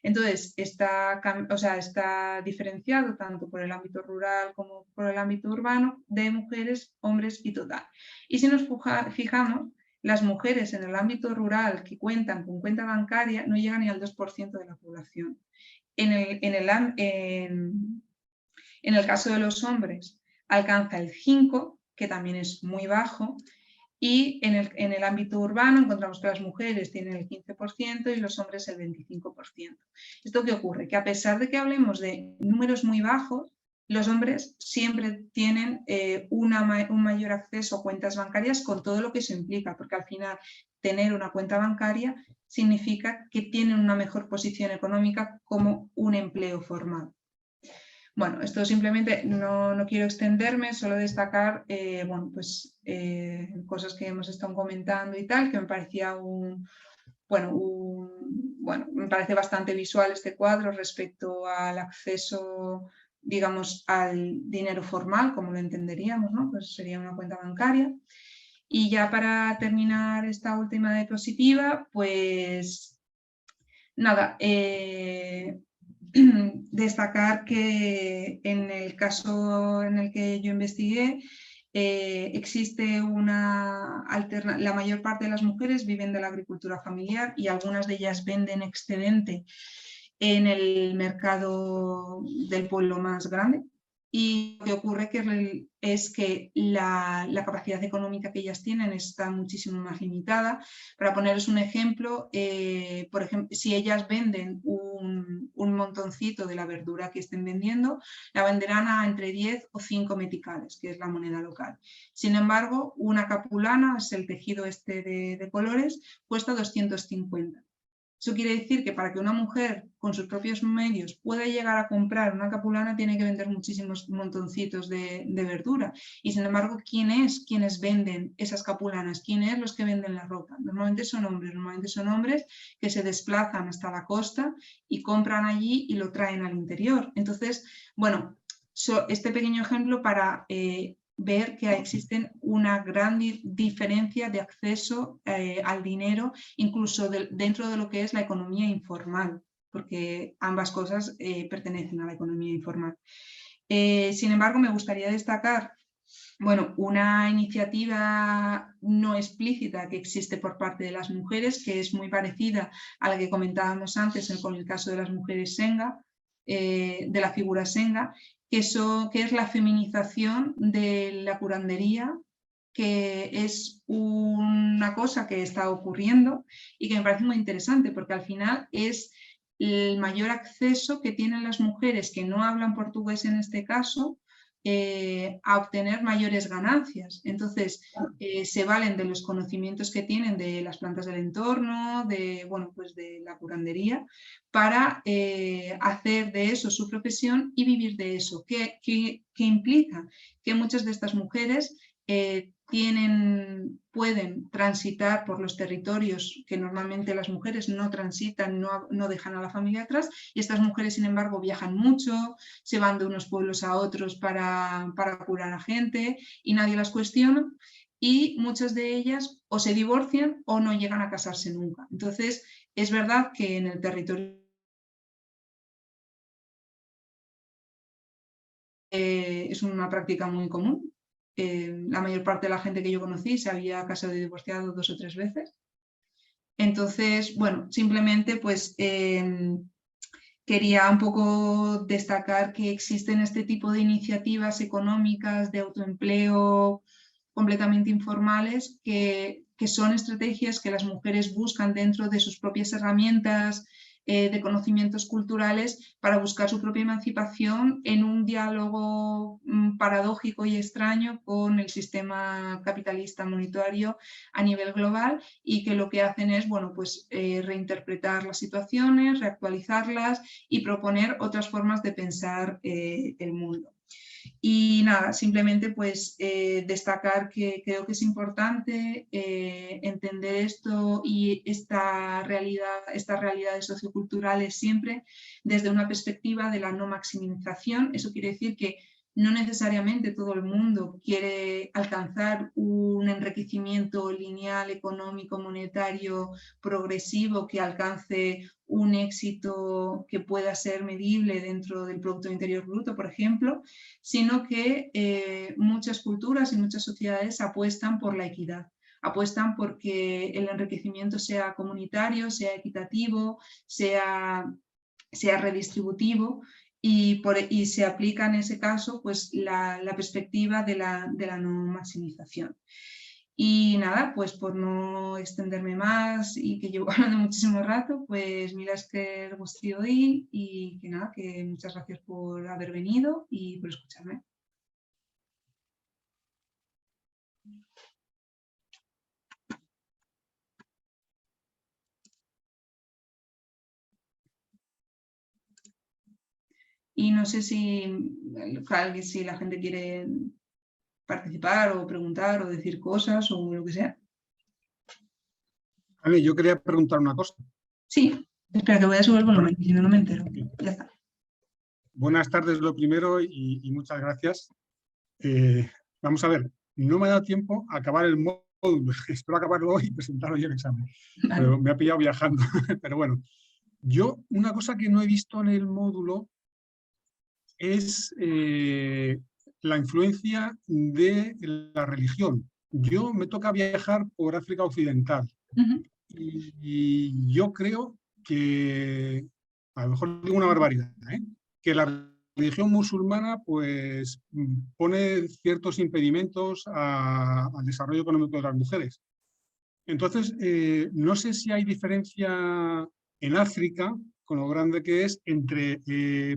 Entonces, está diferenciado tanto por el ámbito rural como por el ámbito urbano de mujeres, hombres y total. Y si nos fijamos, las mujeres en el ámbito rural que cuentan con cuenta bancaria no llegan ni al 2% de la población. En el caso de los hombres alcanza el 5%, que también es muy bajo, y en el ámbito urbano encontramos que las mujeres tienen el 15% y los hombres el 25%. ¿Esto qué ocurre? Que a pesar de que hablemos de números muy bajos, los hombres siempre tienen un mayor acceso a cuentas bancarias con todo lo que eso implica, porque al final tener una cuenta bancaria significa que tienen una mejor posición económica como un empleo formal. Bueno, esto simplemente no quiero extenderme, solo destacar cosas que hemos estado comentando y tal, que me parecía me parece bastante visual este cuadro respecto al acceso, digamos, al dinero formal, como lo entenderíamos, ¿no? Pues sería una cuenta bancaria. Y ya para terminar esta última diapositiva, pues nada, destacar que en el caso en el que yo investigué, existe la mayor parte de las mujeres viven de la agricultura familiar y algunas de ellas venden excedente en el mercado del pueblo más grande. Y lo que ocurre es que la capacidad económica que ellas tienen está muchísimo más limitada. Para poneros un ejemplo, por ejemplo, si ellas venden un montoncito de la verdura que estén vendiendo, la venderán a entre 10 o 5 meticales, que es la moneda local. Sin embargo, una capulana, es el tejido este de colores, cuesta 250. Eso quiere decir que para que una mujer con sus propios medios pueda llegar a comprar una capulana tiene que vender muchísimos montoncitos de verdura. Y sin embargo, ¿quiénes venden esas capulanas? ¿Quiénes los que venden la ropa? Normalmente son hombres que se desplazan hasta la costa y compran allí y lo traen al interior. Entonces, bueno, este pequeño ejemplo para ver que existen una gran diferencia de acceso al dinero, incluso dentro de lo que es la economía informal, porque ambas cosas pertenecen a la economía informal. Sin embargo, me gustaría destacar una iniciativa no explícita que existe por parte de las mujeres, que es muy parecida a la que comentábamos antes con el caso de las mujeres Senga, de la figura Senga, que es la feminización de la curandería, que es una cosa que está ocurriendo y que me parece muy interesante, porque al final es el mayor acceso que tienen las mujeres que no hablan portugués en este caso, a obtener mayores ganancias. Entonces, se valen de los conocimientos que tienen de las plantas del entorno, de la curandería, para hacer de eso su profesión y vivir de eso. ¿Qué implica? Que muchas de estas mujeres pueden transitar por los territorios que normalmente las mujeres no transitan, no dejan a la familia atrás, y estas mujeres, sin embargo, viajan mucho, se van de unos pueblos a otros para curar a gente y nadie las cuestiona, y muchas de ellas o se divorcian o no llegan a casarse nunca. Entonces, es verdad que en el territorio es una práctica muy común. La mayor parte de la gente que yo conocí se había casado y divorciado 2 o 3 veces. Entonces, bueno, simplemente pues quería un poco destacar que existen este tipo de iniciativas económicas de autoempleo completamente informales que son estrategias que las mujeres buscan dentro de sus propias herramientas de conocimientos culturales para buscar su propia emancipación en un diálogo paradójico y extraño con el sistema capitalista monetario a nivel global, y que lo que hacen es, bueno, pues reinterpretar las situaciones, reactualizarlas y proponer otras formas de pensar el mundo. Y nada, simplemente pues destacar que creo que es importante entender esto y estas realidades socioculturales siempre desde una perspectiva de la no maximización. Eso quiere decir que no necesariamente todo el mundo quiere alcanzar un enriquecimiento lineal, económico, monetario, progresivo, que alcance un éxito que pueda ser medible dentro del Producto Interior Bruto, por ejemplo, sino que muchas culturas y muchas sociedades apuestan por la equidad. Apuestan porque el enriquecimiento sea comunitario, sea equitativo, sea redistributivo, y se aplica en ese caso pues, la perspectiva de la no maximización. Y nada, pues por no extenderme más y que llevo hablando muchísimo rato, pues mila esker guztioi, y que nada, que muchas gracias por haber venido y por escucharme. Y no sé si la gente quiere participar o preguntar o decir cosas o lo que sea. A ver, yo quería preguntar una cosa. Sí, espera que voy a subir el volumen, si no, no me entero. Ya está. Buenas tardes, lo primero, y muchas gracias. Vamos a ver, no me ha dado tiempo a acabar el módulo. Espero acabarlo hoy y presentarlo yo el examen. Vale. Pero me ha pillado viajando. Pero bueno, yo una cosa que no he visto en el módulo es la influencia de la religión. Yo me toca viajar por África Occidental. Y yo creo que, a lo mejor digo una barbaridad, que la religión musulmana pues pone ciertos impedimentos al desarrollo económico de las mujeres. Entonces, no sé si hay diferencia en África, con lo grande que es, entre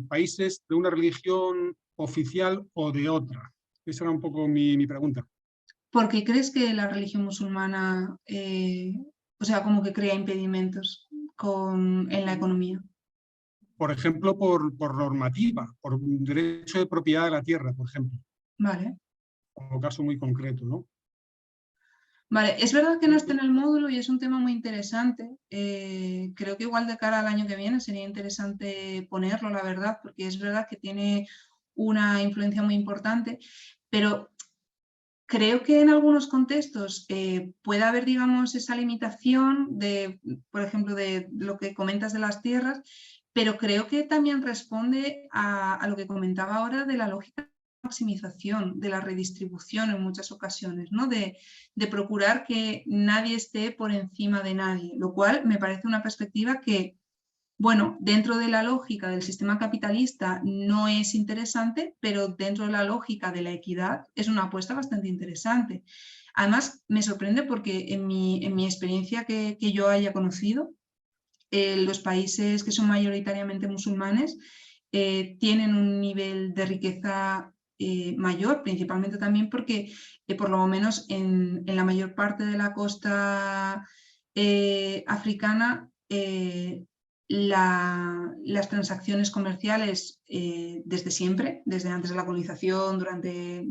países de una religión oficial o de otra. Esa era un poco mi pregunta. ¿Por qué crees que la religión musulmana, o sea, como que crea impedimentos en la economía? Por ejemplo, por normativa, por derecho de propiedad de la tierra, por ejemplo. Vale. Como caso muy concreto, ¿no? Vale, es verdad que no está en el módulo y es un tema muy interesante. Creo que igual de cara al año que viene sería interesante ponerlo, la verdad, porque es verdad que tiene una influencia muy importante, pero creo que en algunos contextos puede haber, digamos, esa limitación de, por ejemplo, de lo que comentas de las tierras, pero creo que también responde a lo que comentaba ahora de la lógica de maximización, de la redistribución en muchas ocasiones, ¿no? De procurar que nadie esté por encima de nadie, lo cual me parece una perspectiva que, bueno, dentro de la lógica del sistema capitalista no es interesante, pero dentro de la lógica de la equidad es una apuesta bastante interesante. Además, me sorprende porque en mi experiencia que yo haya conocido, los países que son mayoritariamente musulmanes tienen un nivel de riqueza mayor, principalmente también porque por lo menos en la mayor parte de la costa africana las transacciones comerciales desde siempre, desde antes de la colonización, durante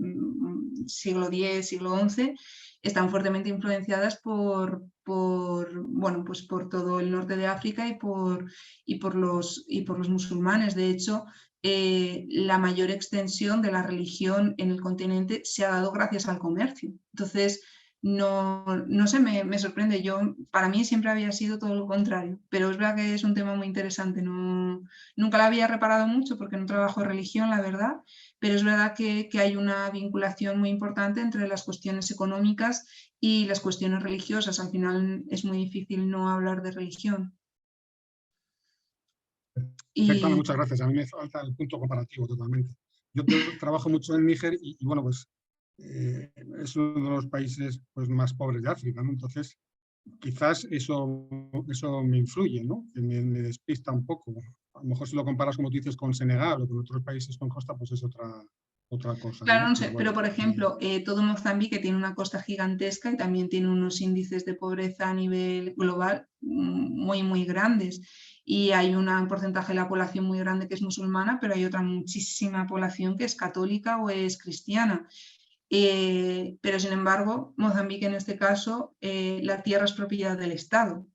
siglo X, siglo XI, están fuertemente influenciadas por todo el norte de África y por los musulmanes. De hecho, la mayor extensión de la religión en el continente se ha dado gracias al comercio. Entonces, no sé, me sorprende. Para mí siempre había sido todo lo contrario, pero es verdad que es un tema muy interesante. Nunca la había reparado mucho porque no trabajo religión, la verdad, pero es verdad que hay una vinculación muy importante entre las cuestiones económicas y las cuestiones religiosas. Al final es muy difícil no hablar de religión. Perfecto, muchas gracias. A mí me falta el punto comparativo totalmente. Yo trabajo mucho en Níger y bueno, pues es uno de los países pues, más pobres de África, ¿no? Entonces, quizás eso me influye, ¿no? Que me despista un poco. A lo mejor si lo comparas, como tú dices, con Senegal o con otros países con costa, pues es otra cosa. Claro, ¿no? no sé, Bueno, pero por ejemplo, todo Mozambique tiene una costa gigantesca y también tiene unos índices de pobreza a nivel global muy, muy grandes. Y hay un porcentaje de la población muy grande que es musulmana, pero hay otra muchísima población que es católica o es cristiana. Pero sin embargo, Mozambique en este caso, la tierra es propiedad del Estado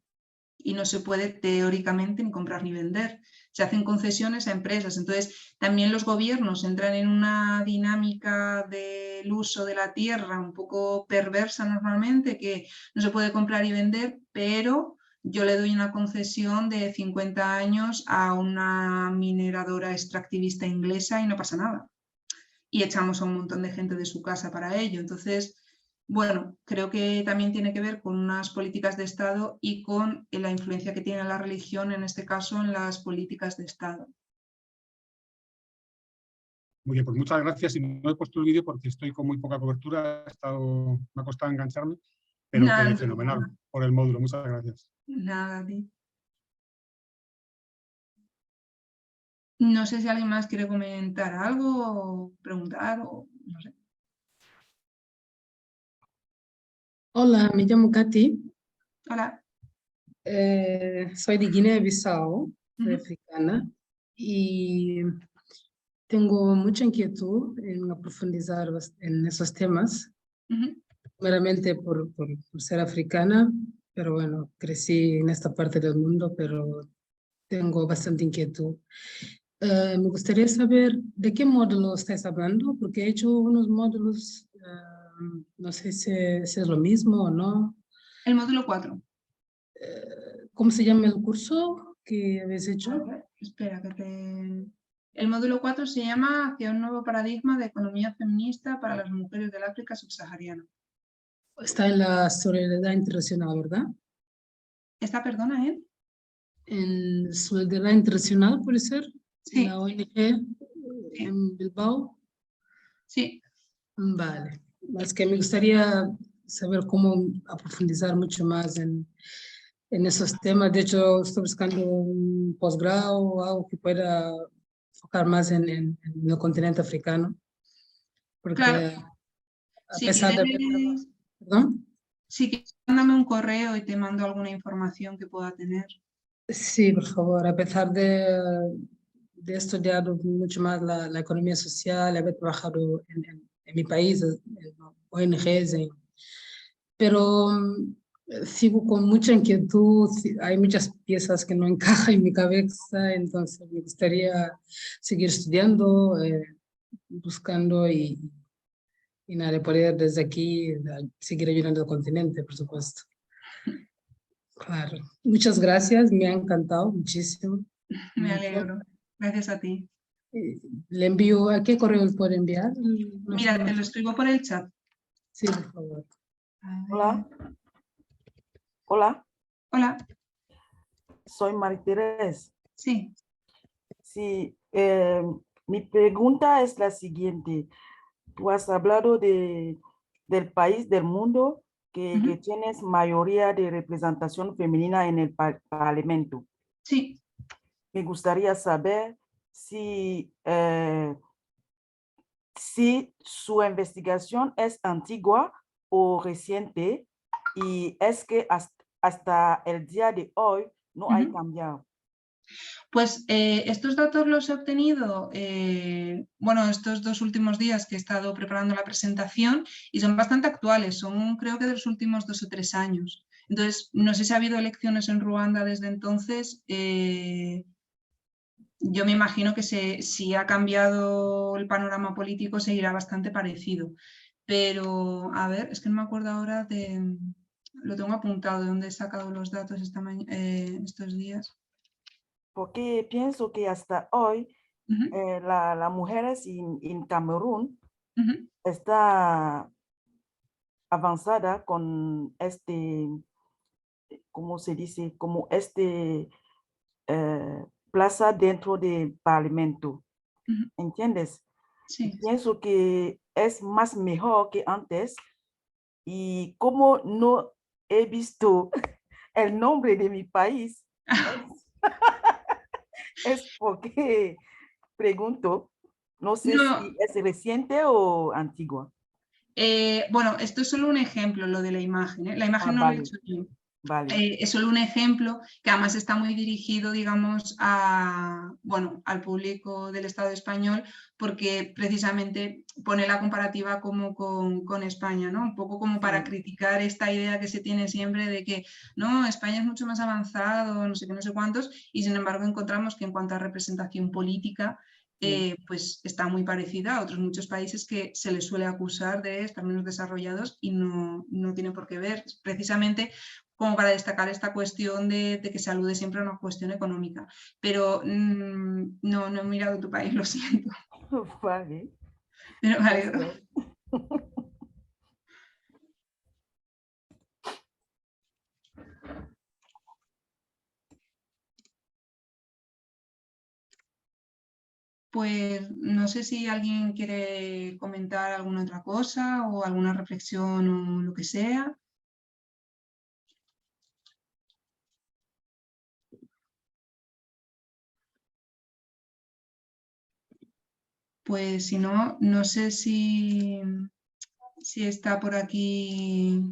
y no se puede teóricamente ni comprar ni vender. Se hacen concesiones a empresas. Entonces, también los gobiernos entran en una dinámica del uso de la tierra un poco perversa normalmente, que no se puede comprar y vender, pero yo le doy una concesión de 50 años a una mineradora extractivista inglesa y no pasa nada. Y echamos a un montón de gente de su casa para ello. Entonces, bueno, creo que también tiene que ver con unas políticas de Estado y con la influencia que tiene la religión, en este caso, en las políticas de Estado. muy bien, pues muchas gracias. Y no he puesto el vídeo porque estoy con muy poca cobertura. Me ha costado engancharme, pero Nada, fenomenal por el módulo. Muchas gracias. nada, no sé si alguien más quiere comentar algo o preguntar o no sé. Hola, me llamo Katy. Hola. Soy de Guinea-Bissau, soy Ujú. africana, y tengo mucha inquietud en profundizar en esos temas, Ujú. meramente por ser africana, pero bueno, crecí en esta parte del mundo, pero tengo bastante inquietud. Me gustaría saber de qué módulo estáis hablando, porque he hecho unos módulos, no sé si es lo mismo o no. El módulo 4. ¿Cómo se llama el curso que habéis hecho? Espera, El módulo 4 se llama Hacia un nuevo paradigma de economía feminista para las mujeres del África subsahariana. Está en la solidaridad internacional, ¿verdad? ¿Esta, perdona, eh? En solidaridad internacional, puede ser. Sí. La ONG en Bilbao. Sí. Vale. Es que me gustaría saber cómo profundizar mucho más en esos temas. De hecho, estoy buscando un posgrado o algo que pueda enfocar más en el continente africano. Porque Claro. a pesar de haber trabajado... ¿Perdón? Sí, mándame un correo y te mando alguna información que pueda tener. Sí, por favor, a pesar de estudiar mucho más la economía social, haber trabajado en mi país, en ONGs, pero sigo con mucha inquietud, hay muchas piezas que no encajan en mi cabeza, entonces me gustaría seguir estudiando, buscando y nada, poder desde aquí seguir ayudando al continente, por supuesto. Claro. Muchas gracias, me ha encantado muchísimo. Me alegro. Gracias a ti. Le envío, ¿a qué correo le puedo enviar? Mira, te lo escribo por el chat. Sí, por favor. Hola. Hola, Hola. soy María-Teresa. Sí. Sí, mi pregunta es la siguiente. Tú has hablado del país del mundo que tienes mayoría de representación femenina en el Parlamento. Sí. Me gustaría saber si su investigación es antigua o reciente y es que hasta el día de hoy no hay cambiado. Pues estos datos los he obtenido, bueno, estos 2 últimos días que he estado preparando la presentación y son bastante actuales, son creo que de los últimos 2 o 3 años. Entonces, no sé si ha habido elecciones en Ruanda desde entonces. Yo me imagino que si ha cambiado el panorama político seguirá bastante parecido. Pero, a ver, es que no me acuerdo ahora lo tengo apuntado, de dónde he sacado los datos estos días. Porque pienso que hasta hoy Ujú, las mujeres en Camerún ujú. está avanzada con ¿cómo se dice? Como plaza dentro del Parlamento. Ujú. ¿Entiendes? Y Sí. pienso que es más mejor que antes. Y como no he visto el nombre de mi país, es porque pregunto, no sé No, si es reciente o antigua. bueno, esto es solo un ejemplo, lo de la imagen, ¿eh? La Ah, imagen no la he vale, hecho yo. vale. Es solo un ejemplo que además está muy dirigido, digamos, bueno, al público del Estado español, porque precisamente pone la comparativa como con España, ¿no? Un poco como para Sí, criticar esta idea que se tiene siempre de que no, España es mucho más avanzado, no sé qué, no sé cuántos, y sin embargo encontramos que en cuanto a representación política, sí. pues está muy parecida a otros muchos países que se les suele acusar de estar menos desarrollados y no tiene por qué ver. Precisamente como para destacar esta cuestión de que se alude siempre a una cuestión económica. Pero no he mirado tu país, lo siento. Vale, Pero me alegro. gracias. Pues no sé si alguien quiere comentar alguna otra cosa o alguna reflexión o lo que sea. Pues si no, no sé si está por aquí